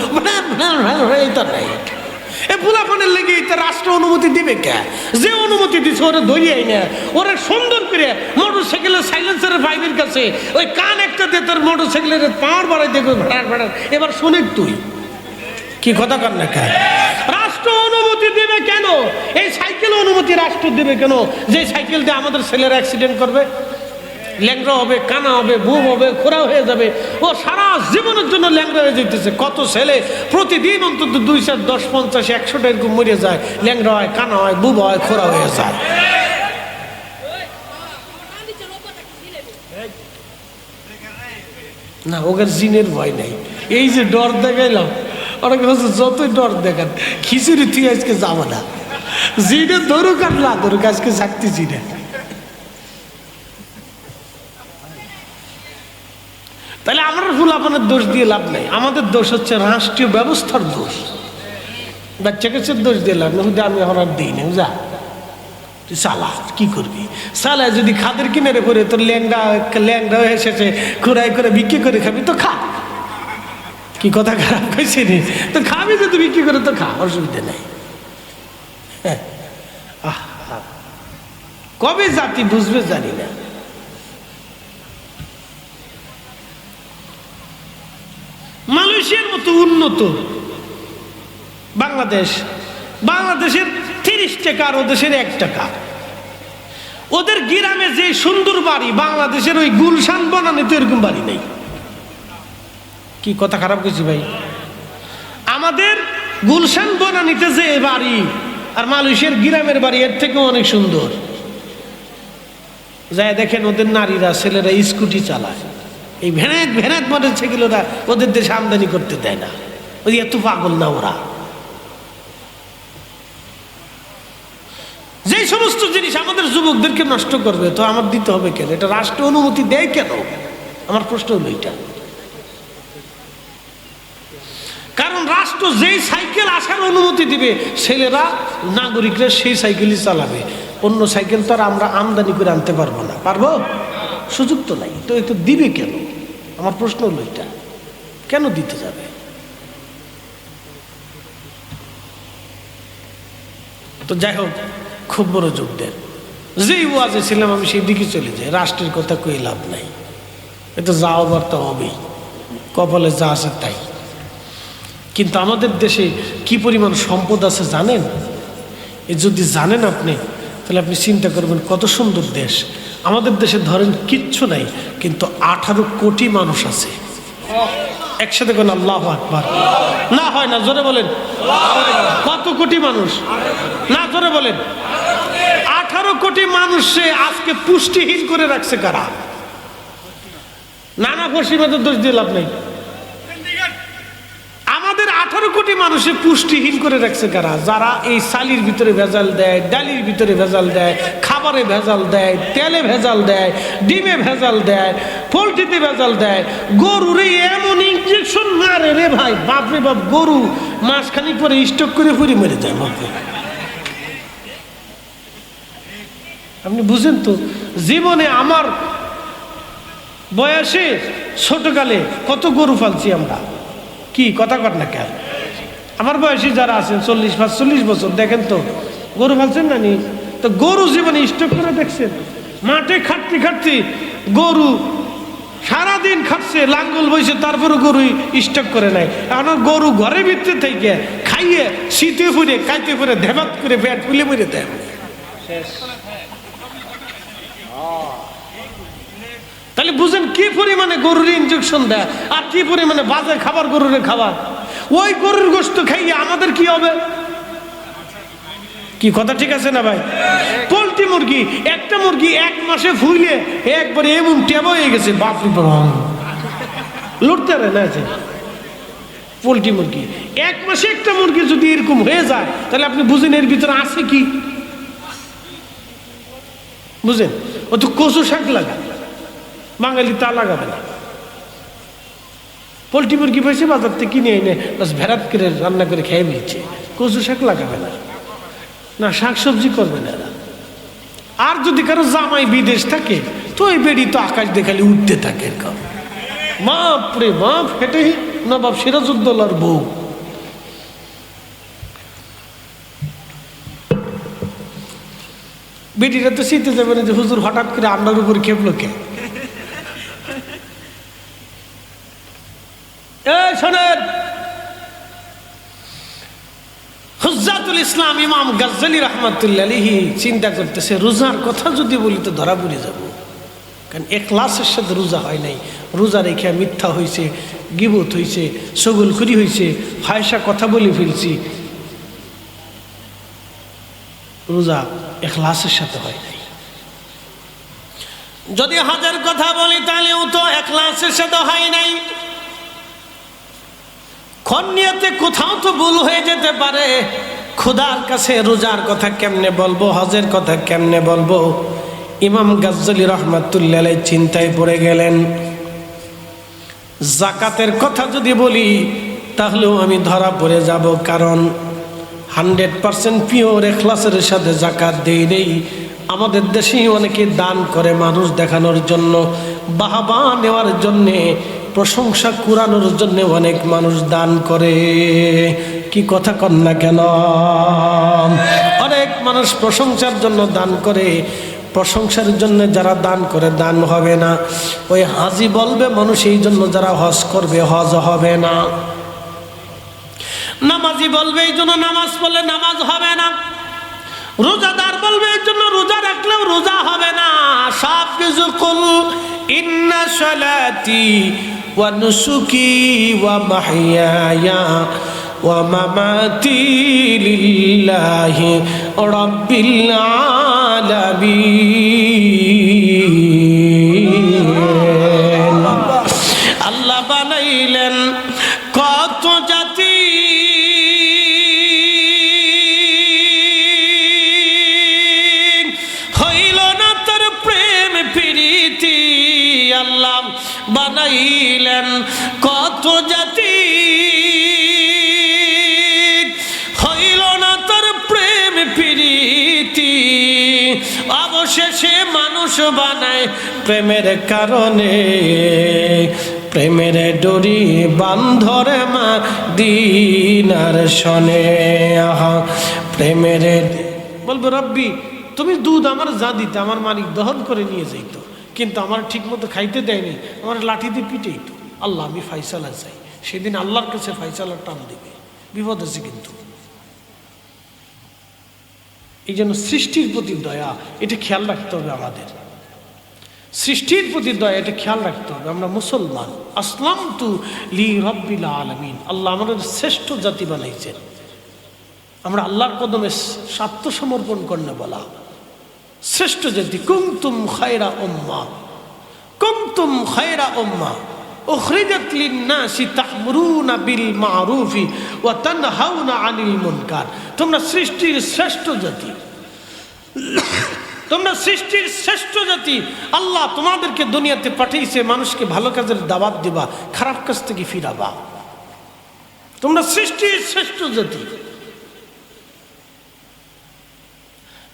এটা নাই। এ ফুলাফানের লেগে রাষ্ট্র অনুমতি দিবে কে? যে অনুমতি দিচ্ছে ওরা ধরিয়াই না, ওরা সুন্দর করে মোটরসাইকেলের সাইলেন্সারের পাইপের কাছে ওই কান একটা দিয়ে তার মোটরসাইকেলের পাওয়ার বাড়াই দেখবে ভেড়ার ভেড়ার। এবার শোনে তুই কি কথা কর না কেন? রাষ্ট্র অনুমতি দেবে কেন? এই সাইকেল অনুমতি রাষ্ট্র দেবে কেন? যে সাইকেল দিয়ে আমাদের ছেলেরা অ্যাক্সিডেন্ট করবে, ল্যাংড়া হবে, কানা হবে, বুম হবে, খোরা হয়ে যাবে, ও সারা জীবনের জন্য ল্যাংড়া হয়ে যেতেছে। কত ছেলে প্রতিদিন অন্তত 2, 4, 10, 50, 100টা এরকম মরে যায়, ল্যাংড়া হয়, কানা হয়, বুব হয়, খোরা হয়ে যায়। না, ওদের জিনের ভয় নাই। এই যে ডর দেখাইলাম, অনেক বছর যতই ডর দেখান, খিচুড়ি তুই আজকে যাবো না, জিনে ধরুক আর না ধরুক, আজকে থাকতেছি না। তাহলে আমরা ফুলাপানের দোষ দিয়ে লাভ নাই, আমাদের দোষ হচ্ছে রাষ্ট্রীয় ব্যবস্থার দোষ। বাচ্চা কাছের দোষ দিয়ে লাভ না, আমি এখন আর দিই না, যা তুই চালা, কি করবি? চালা যদি খাদের কিনারে পরে তোর ল্যাংড়া হয়ে এসেছে, খোরাই করে বিক্রি করে খাবি তো খা। কি কথা খারাপ কইছি রে? তো খাবি যদি বিক্রি করে তো খা, অসুবিধা নাই। কবে জাতি বুঝবে জানি না। মালয়েশিয়ার মতো উন্নত বাংলাদেশের 30 টাকা আর ওদেশের 1 টাকা। ওদের গ্রামে যে সুন্দর বাড়ি, বাংলাদেশের ওই গুলশান বনানি তো এরকম বাড়ি নেই। কি কথা খারাপ কইছি ভাই? আমাদের গুলশান বনানিতে যে বাড়ি আর মালয়েশিয়ার গ্রামের বাড়ি এর থেকেও অনেক সুন্দর। যায় দেখেন ওদের নারীরা ছেলেরা স্কুটি চালায়, এই ভেড়াত ভেড়াত মোটরসাইকেলরা ওদের দেশে আমদানি করতে দেয় না। ওই এত পাগল না ওরা। যে সমস্ত জিনিস আমাদের যুবকদেরকে নষ্ট করবে তো আমার দিতে হবে কেন? এটা রাষ্ট্র অনুমতি দেয় কেন? আমার প্রশ্ন হলো এটা। কারণ রাষ্ট্র যেই সাইকেল আসার অনুমতি দিবে ছেলেরা নাগরিকরা সেই সাইকেলই চালাবে, অন্য সাইকেল তো আর আমরা আমদানি করে আনতে পারবো না। পারবো? সুযোগ তো নাই। তো এটা দিবে কেন? আমার প্রশ্ন হলো এটা, কেন দিতে যাবে? তো যাই হোক, খুব বড় যোগ দেন। যেই ওয়াজে ছিলাম আমি সেই দিকে চলে যাই, রাষ্ট্রের কথা কই লাভ নাই, এটা যাও বার্তা হবেই, কপালে যা আছে তাই। কিন্তু আমাদের দেশে কি পরিমাণ সম্পদ আছে জানেন? এ যদি জানেন আপনি, তাহলে আপনি চিন্তা করবেন কত সুন্দর দেশ। আমাদের দেশে ধরেন কিচ্ছু নাই, কিন্তু 18 কোটি মানুষ আছে। একসাথে কোন আল্লাহু আকবার। না হয় না, জোরে বলেন। কত কোটি মানুষ? না, জোরে বলেন। 18 কোটি মানুষে আজকে পুষ্টিহীন করে রাখছে কারা? নানা পশ্চিমাদের দোষ দিয়ে লাভ নেই। আমাদের 18 কোটি মানুষে পুষ্টিহীন করে রাখছে কারা? যারা এই চালির ভিতরে ভেজাল দেয়, ডালির ভিতরে ভেজাল দেয়, খাবারে ভেজাল দেয়, তেলে ভেজাল দেয়, ডিমে ভেজাল দেয়, পোলট্রিতে ভেজাল দেয়, গরুরে এমন ইঞ্জেকশন মারে রে ভাই, বাপরে বাপ, গরু মাসখানি পরে স্টক করে পুরি মরে যায়। বাপরে, আপনি বুঝেন তো? জীবনে আমার বয়সে ছোটকালে কত গরু পালছি আমরা, কি কথা কর না কেন? আমার বয়সী যারা আছেন 40-45 বছর, দেখেন তো গরু পালছেন না নি? তো গরু জীবনে স্টক করে দেখছেন? মাঠে খাটতে খাটতে গরু সারাদিন খাচ্ছে, লাঙ্গল বইছে, তারপরে গরু স্টক করে নাই। এখন গরু ঘরের ভিতরে থেকে খাইয়ে শীতে ফুরে কাইতে ফুরে ধেমাত করে পেট ফুলে মরে দেয়। তাহলে বুঝেন কি পরিমাণে গরুর ইনজেকশন দেয় আর কি পরিমাণে বাজে খাবার গরুর খাবার। ওই গরুর গোশত খাইয়ে আমাদের কি হবে? কি কথা ঠিক আছে না ভাই? পোল্ট্রি মুরগি, একটা মুরগি 1 মাসে ফুইলে একবারে এমন টেবা হয়ে গেছে, বাপরি বাপ, লড়তে পারে না। পোল্ট্রি মুরগি 1 মাসে একটা মুরগি যদি এরকম হয়ে যায়, তাহলে আপনি বুঝেন এর ভিতরে আছে কি। বুঝেন? ও তো কচু শাক লাগা, বাঙালি তা লাগাবে না। পোল্ট্রি মুরগি পাইছে বাজার থেকে কিনে এনে বাস ভেড়াত করে রান্না করে খেয়ে ফেলছে, কচু শাক লাগাবে না, না শাক সবজি করবে না এরা। আর যদি কারো জামাই বিদেশ থাকে, তো ওই বেড়ি তো আকাশ দেখালে উঠতে থাকে এরকম, বাপ রে বাপ, হেঁটে নবাব সিরাজউদ্দৌলার বউ। বেটিরা তো শীতে যাবে না যে হুজুর হঠাৎ করে আপনার উপর খেপলো কে? শোনেন, হুজ্জাতুল ইসলাম ইমাম গাজ্জালী রাহমাতুল্লাহ আলাইহি চিন্তা করতেছে, রোজার কথা যদি বলি তো ধরা পড়ে যাব, কারণ ইখলাসের সাথে রোজা হয় নাই। রোজা রেখে মিথ্যা হয়েছে, গীবত হয়েছে, চগলখুরি হয়েছে, ফায়সা কথা বলে ফেলছি। রোজা ইখলাসের সাথে হয় নাই। যদি হজের কথা বলি তাহলেও তো ইখলাসের সাথে হয় নাই। খনিয়াতে কোথাও তো ভুল হয়ে যেতে পারে। খোদার কাছে রোজার কথা কেমনে বলবো, হজের কথা কেমনে বলবো? ইমাম গাজ্জালী রাহমাতুল্লাহ আলাইহি চিন্তায় পড়ে গেলেন। যাকাতের কথা যদি বলি তাহলেও আমি ধরা পড়ে যাব, কারণ 100% পিওর ইখলাসের সাথে যাকাত দেই নেই। আমাদের দেশেই অনেকে দান করে মানুষ দেখানোর জন্য, বাহবা নেওয়ার জন্যে, প্রশংসা কুড়ানোর জন্য অনেক মানুষ দান করে। কি কথা কন না কেন? অনেক মানুষ প্রশংসার জন্য দান করে। প্রশংসার জন্য যারা দান করে দান হবে না। ওই হাজি বলবে মানুষ এই জন্য যারা হজ করবে হজ হবে না। নামাজি বলবে এই জন্য নামাজ পড়লে নামাজ হবে না। রোজাদার বলবে এই জন্য রোজা রাখলেও রোজা হবে না। সব কিছু কুল ইন্না সালাতি ওয়া নুসুকি ওয়া মাহইয়ায়া ওয়া মামাতি লিল্লাহি রাব্বিল আলামিন। আল্লাহ বানাইলেন কত জাতি, বানাইলেন কত জাতি, মানুষ বানায় প্রেমের কারণে, প্রেমের ডোরি বান্ধরে মদিনার শনে। আহা প্রেমের বলবো রব্বি তুমি দুধ আমার যা দিতে আমার মালিক দহন করে নিয়ে যাইত, কিন্তু আমার ঠিক মতো খাইতে দেয়নি, আমার লাঠি দিয়ে পিটেইতো। আল্লাহ আমি ফাইসালা চাই। সেদিন আল্লাহর কাছে ফাইসালার টান দিবে, বিপদ আছে। কিন্তু এই জন্য সৃষ্টির প্রতি দয়া, এটা খেয়াল রাখতে হবে আমাদের। সৃষ্টির প্রতি দয়া, এটা খেয়াল রাখতে হবে। আমরা মুসলমান, আসলামতু লি রাব্বিল আলামিন, আল্লাহ আমাদের শ্রেষ্ঠ জাতি বানাইছেন। আমরা আল্লাহর কদমে আত্মসমর্পণ করলে বলা শ্রেষ্ঠ জাতি। কুনতুম খায়রা উম্মাহ, কুনতুম খায়রা উম্মাহ উখরিজাত লিন-নাসি তা'মুরুনা বিল মা'রুফি ওয়া তানহাউনা আনিল মুনকার। তোমরা সৃষ্টির শ্রেষ্ঠ জাতি, তোমরা সৃষ্টির শ্রেষ্ঠ জাতি। আল্লাহ তোমাদেরকে দুনিয়াতে পাঠিয়েছে মানুষকে ভালো কাজের দাওয়াত দিবা, খারাপ কাজ থেকে ফিরাবা। তোমরা সৃষ্টির শ্রেষ্ঠ জাতি,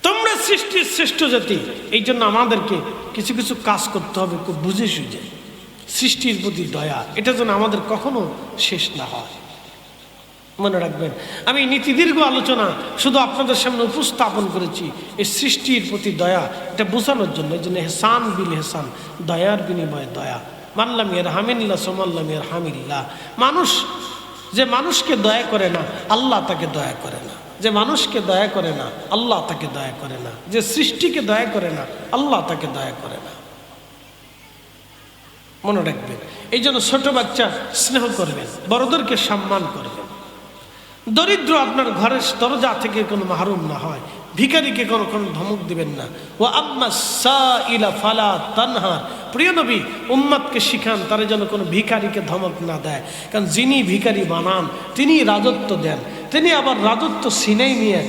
তোমরা সৃষ্টির শ্রেষ্ঠ জাতি। এই জন্য আমাদেরকে কিছু কিছু কাজ করতে হবে খুব বুঝে সুঝে। সৃষ্টির প্রতি দয়া, এটা যেন আমাদের কখনো শেষ না হয়। মনে রাখবেন, আমি নীতিদীর্ঘ আলোচনা শুধু আপনাদের সামনে উপস্থাপন করেছি এই সৃষ্টির প্রতি দয়া, এটা বোঝানোর জন্য। এই জন্য হেসান বিল হেসান, দয়ার বিনিময়ে দয়া। মানলাম ইয়ারহামিল্লাহ সুমাল্লাম ইয়ারহামিল্লাহ। মানুষ যে মানুষকে দয়া করে না, আল্লাহ তাকে দয়া করে না। যে মানুষকে দয়া করে না, আল্লাহ তাকে দয়া করে না। যে সৃষ্টিকে দয়া করে না, আল্লাহ তাকে দয়া করে না। মনে রাখবেন, এই জন্য ছোট বাচ্চা স্নেহ করবেন, বড়দেরকে সম্মান করবেন। দরিদ্র আপনার ঘরের দরজা থেকে কোনো মাহরুম না হয়। ভিখারিকে কোনো ধমক দিবেন না। ও আম্মা সাইলা ফালা তানহার। প্রিয় নবী উম্মতকে শিখান তারা যেন কোনো ভিখারিকে ধমক না দেয়, কারণ যিনি ভিখারি বানান তিনি রাজত্ব দেন, তিনি আবার রাজত্ব সিনেই নিয়ে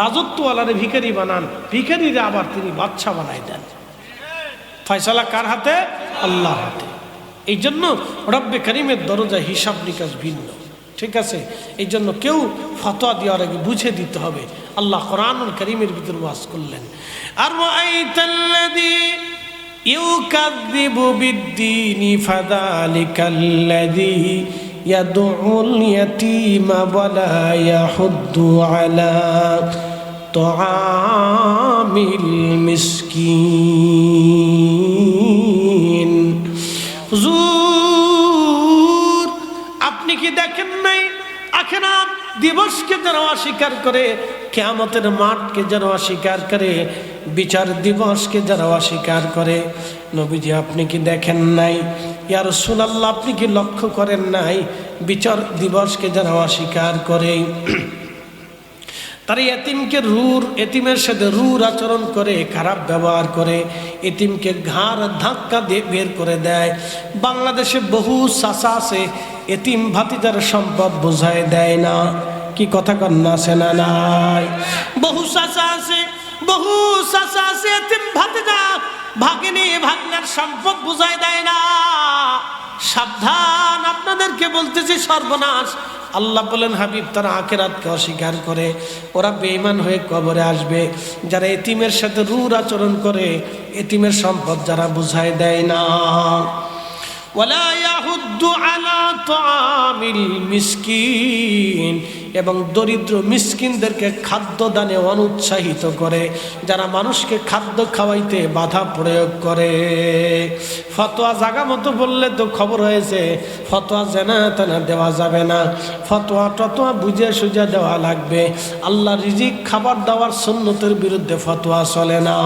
রাজত্বওয়ালারে ভিখারি বানান, ভিখারিরা আবার তিনি বাদশা বানাই দেন। ফয়সালা কার হাতে? আল্লাহর হাতে। এই জন্য রব্বে কারিমের দরজা হিসাব নিকাশ ভিন্ন, ঠিক আছে? এই জন্য কেউ ফতোয়া দেওয়ার আগে বুঝে দিতে হবে। আল্লাহ কোরআনুল কারীমের ভিতর ওয়াজ করলেন, আর রাআইতাল্লাযী ইউকাযযিবু বিদ্দীনি ফাযালিকাল্লাযী ইয়াদউল ইয়াতীমা ওয়া লা ইয়াহুদ্দু আলা তুআমিল মিসকিন। হুজুর আপনি কি দেখেন নাই আখিরাত দিবসকে যারা অস্বীকার করে, কিয়ামতের মাঠকে যারা অস্বীকার করে, বিচার দিবসকে যারা অস্বীকার করে, নবীজি আপনি কি দেখেন নাই? ইয়া রাসূলুল্লাহ আপনি কি লক্ষ্য করেন নাই বিচার দিবসকে যারা অস্বীকার করে তারা এতিমকে এতিমের সাথে রূঢ় আচরণ করে, খারাপ ব্যবহার করে, এতিমকে ঘাড় ধাক্কা দিয়ে বের করে দেয়। বাংলাদেশে বহু চাচা আছে এতিম ভাতিজার সম্পদ বোঝায় দেয় না। কি কথা কন্যা আছে না নাই? বহু চাচা আছে, বহু চাচা আছে এতিম ভাতিজা ভাগিনী ভাগনার সম্পদ বোঝায় দেয় না। সাবধান, আপনাদেরকে বলতেছি সর্বনাশ। আল্লাহ বলেন হাবিব তারা আখিরাতকে অস্বীকার করে, ওরা বেঈমান হয়ে কবরে আসবে। যারা এতিমের সাথে রূঢ় আচরণ করে, এতিমের সম্পদ যারা বুঝায় দেয় না। ওয়ালা ইয়াহুদ্দু আলা তুআমিল মিসকিন, এবং দরিদ্র মিসকিনদেরকে খাদ্য দানে অনুৎসাহিত করে, যারা মানুষকে খাদ্য খাওয়াইতে বাধা প্রয়োগ করে। ফতোয়া জাগা মতো বললে তো খবর হয়েছে, ফতোয়া জানা তেনা দেওয়া যাবে না, ফতোয়া টতোয়া বুঝে সুঝে দেওয়া লাগবে। আল্লাহ রিজিক খাবার দাওয়ার সুন্নতের বিরুদ্ধে ফতোয়া চলে না।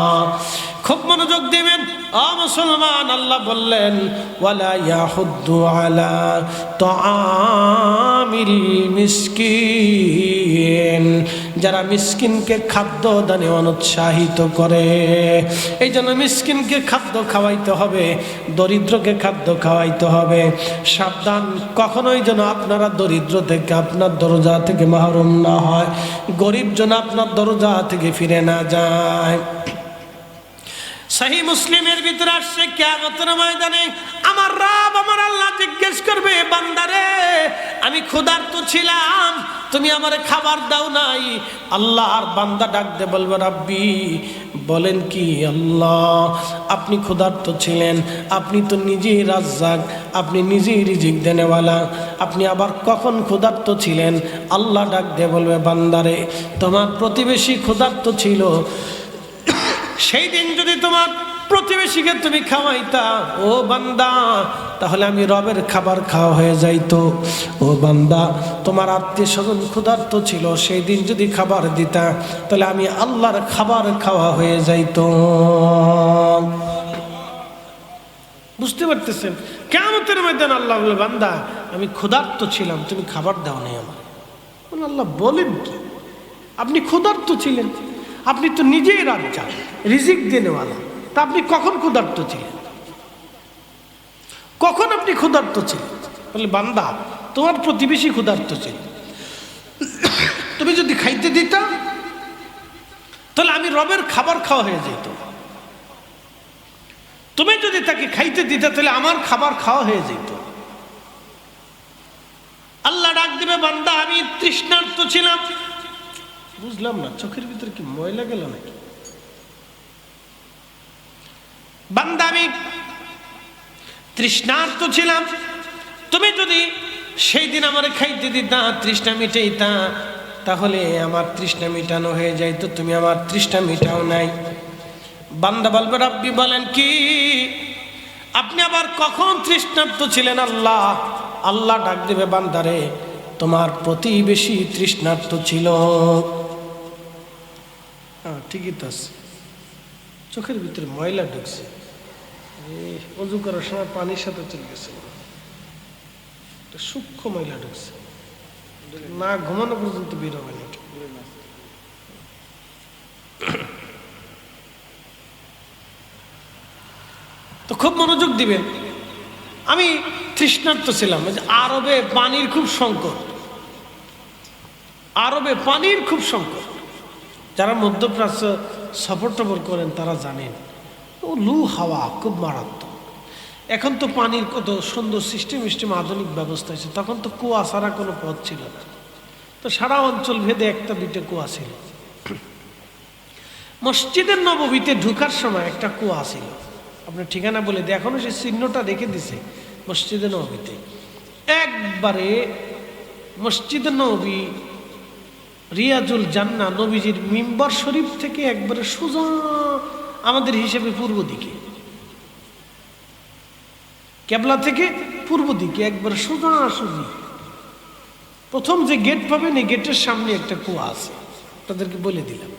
খুব মনোযোগ দিবেন ও মুসলমান। আল্লাহ বললেন ওয়ালা ইয়াহুদ্দু আলা তুআমিল মিসকিন, যারা মিসকিনকে খাদ্য দানে অনুৎসাহিত করে। এই জন্য মিসকিনকে খাদ্য খাওয়াইতে হবে, দরিদ্রকে খাদ্য খাওয়াইতে হবে। সাবধান, কখনোই যেন আপনারা দরিদ্র থেকে আপনার দরজা থেকে মাহরুম না হয়, গরিব যেন আপনার দরজা থেকে ফিরে না যায়। সহিহ মুসলিমের ভিতরে আসছে কিয়ামতের ময়দানে আমার রব আমার আল্লাহ জিজ্ঞেস করবে, বান্দারে আমি ক্ষুধার্ত ছিলাম, তুমি আমারে খাবার দাও নাই। আল্লাহ আর বান্দা ডাক দে বলবে, রাব্বি বলেন কি, আল্লাহ আপনি ক্ষুধার্ত ছিলেন, আপনি তো নিজেই রাজ্জাক, আপনি নিজেই রিজিক দেনেওয়ালা, আপনি আবার কখন ক্ষুধার্ত ছিলেন? আল্লাহ ডাক দিয়ে বলবে, বান্দারে তোমার প্রতিবেশী ক্ষুধার্ত ছিল, সেই দিন যদি তোমার প্রতিবেশীকে তুমি খাওয়াইতা ও বান্দা, তাহলে আমি রবের খাবার খাওয়া হয়ে যাইতো। ও বান্দা, তোমার আত্মীয় স্বজন ক্ষুধার্ত ছিল, সেই দিন যদি খাবার দিতা তাহলে আমি আল্লাহর খাবার খাওয়া হয়ে যাইতো। বুঝতে পারতেছেন? কিয়ামতের ময়দানে আল্লাহ বলে, বান্দা আমি ক্ষুধার্ত ছিলাম, তুমি খাবার দাও নাই আমার। আল্লাহ বলেন কি, আপনি ক্ষুধার্ত ছিলেন, আপনি তো নিজেই রাজ্জাক, রিজিক দেনেওয়ালা, তা আপনি কখন ক্ষুধার্ত ছিলেন? কখন আপনি ক্ষুধার্ত ছিলেন? বলে, বান্দা তোমার প্রতিবেশী ক্ষুধার্ত ছিল, তুমি যদি খাইতে দিতা তাহলে আমি রবের খাবার খাওয়া হয়ে যেত। তুমি যদি তাকে খাইতে দিতা তাহলে আমার খাবার খাওয়া হয়ে যেত। আল্লাহ ডাক দিবে, বান্দা আমি তৃষ্ণার্ত ছিলাম। বুঝলাম না, চোখের ভিতরে কি ময়লা গেল নাকি? বান্দা আমি তৃষ্ণার্ত ছিলাম, তুমি যদি সেই দিন আমার খাইতে দিতা, তৃষ্ণা মিটাইতা, তাহলে আমার তৃষ্ণা মিটানো হয়ে যাইতো। তুমি আমার তৃষ্ণা মিটাও নাই। বান্দা বলবে, রাব্বি বলেন কি, আপনি আবার কখন তৃষ্ণার্ত ছিলেন? আল্লাহ আল্লাহ ডাক দেবে, বান্দারে তোমার প্রতিবেশী তৃষ্ণার্ত ছিল। ঠিকই তো আছে, চোখের ভিতরে ময়লা ঢুকছে, অজু করার সময় পানির সাথে চলে গেছে, সূক্ষ্ম ময়লা ঢুকছে, না ঘুমানো পর্যন্ত বের হবে না। তো খুব মনোযোগ দিবেন। আমি তৃষ্ণার্ত ছিলাম। আরবে পানির খুব সংকট, আরবে পানির খুব সংকট। যারা মধ্যপ্রাচ্য সফর টফর করেন তারা জানেন, ও লু হাওয়া খুব মারাত্মক। এখন তো পানির কত সুন্দর সিস্টেম আধুনিক ব্যবস্থা হয়েছে, তখন তো কুয়া ছাড়া কোনো পথ ছিল না। তো সারা অঞ্চল ভেদে একটা দুইটা কুয়া ছিল। মসজিদের নববীতে ঢুকার সময় একটা কুয়া ছিল, আপনার ঠিকানা বলে দিয়ে এখনো সে চিহ্নটা রেখে দিছে মসজিদে নববীতে। একবারে মসজিদে নবী রিয়াজুল জান্নাহ, নবীজির মিম্বার শরীফ থেকে একবারে সোজা আমাদের হিসেবে পূর্ব দিকে, কেবলা থেকে পূর্ব দিকে একবারে সোজা সুজি। প্রথম যে গেট পাবেন এই গেটের সামনে একটা কুয়া আছে, আপনাদেরকে বলে দিলাম,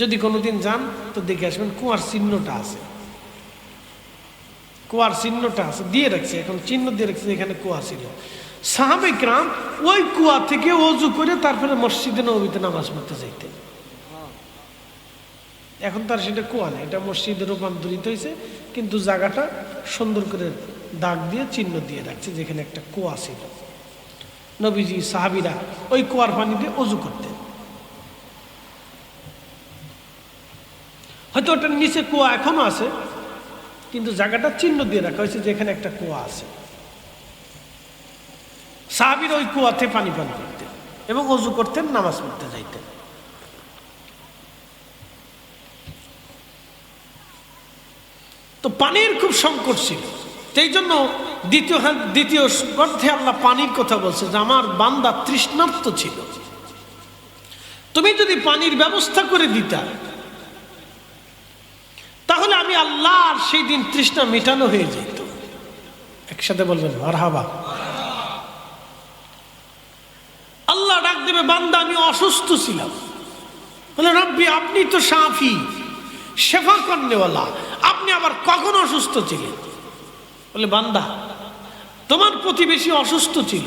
যদি কোনোদিন যান তো দেখে আসবেন। কুয়ার চিহ্নটা আছে, কুয়ার চিহ্নটা আছে, দিয়ে রাখছে, এখন চিহ্ন দিয়ে রাখছে এখানে কুয়া ছিল। সাহাবে কিরাম ওই কুয়া থেকে ওযু করে তারপরে মসজিদে নববীতে নামাজ পড়তে যাইতেন। এখন তার সেটা কুয়া নেই, এটা মসজিদে রূপান্তরিত হয়েছে, কিন্তু জায়গাটা সুন্দর করে দাগ দিয়ে চিহ্ন দিয়ে রাখছে যেখানে একটা কুয়া ছিল। নবীজি সাহাবীরা ওই কুয়ার পানি দিয়ে ওযু করতেন। হয়তো ওটার নিচে কুয়া এখনো আছে, কিন্তু জায়গাটা চিহ্ন দিয়ে রাখা হয়েছে যে এখানে একটা কুয়া আছে। সাহাবীরা ওই কুয়াতে পানি পান করতেন এবং ওযু করতেন, নামাজ পড়তে যাইতেন। তো পানির খুব সংকট ছিল, সেই জন্য দ্বিতীয় অর্থে আল্লাহ পানির কথা বলছে যে আমার বান্দা তৃষ্ণার্ত ছিল, তুমি যদি পানির ব্যবস্থা করে দিতা তাহলে আমি আল্লাহর সেই দিন তৃষ্ণা মেটানো হয়ে যেত। একসাথে বলবেন মারহাবা। আল্লাহ ডাক দেবে, বান্দা আমি অসুস্থ ছিলাম। বলে, রব্বি আপনি তো শাফি, শেফা করনেওয়ালা, আপনি আবার কখন অসুস্থ ছিলেন? বলে, বান্দা তোমার প্রতিবেশী অসুস্থ ছিল,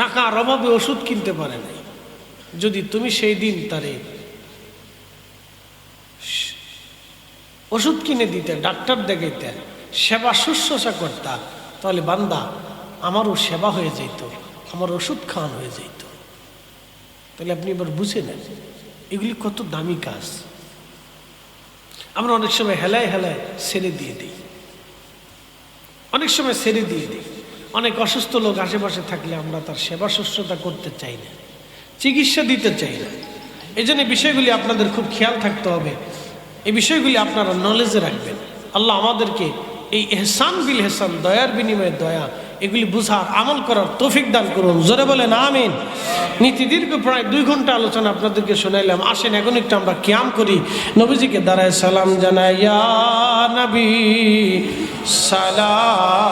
টাকার অভাবে ওষুধ কিনতে পারে নাই, যদি তুমি সেই দিন তারে ওষুধ কিনে দিতে, ডাক্তার দেখাইতে, সেবা শুশ্রূষা করতা, তাহলে বান্দা আমারও সেবা হয়ে যেত, আমার ওষুধ খাওয়ানো হয়ে যেত। তাহলে আপনি এবার বুঝে নেন এগুলি কত দামি কাজ। আমরা অনেক সময় হেলায় হেলায় ছেড়ে দিয়ে দিই, অনেক সময় ছেড়ে দিয়ে দিই। অনেক অসুস্থ লোক আশেপাশে থাকলে আমরা তার সেবা শুশ্রূষা করতে চাই না, চিকিৎসা দিতে চাই না। এই জন্য বিষয়গুলি আপনাদের খুব খেয়াল থাকতে হবে। এই বিষয়গুলি আপনারা নলেজে রাখবেন। আল্লাহ আমাদেরকে এই এহসান বিল এহসান, দয়ার বিনিময়ে দয়া, এগুলি বুঝার আমল করার তৌফিক দান করুন। জোরে বলেন আমিন। নীতি দীর্ঘ প্রায় 2 ঘন্টা আলোচনা আপনাদেরকে শোনাইলাম। আসেন এখন একটু আমরা কিয়াম করি, নবীজিকে দাঁড়ায় সালাম জানাই। ইয়া নবী সালাম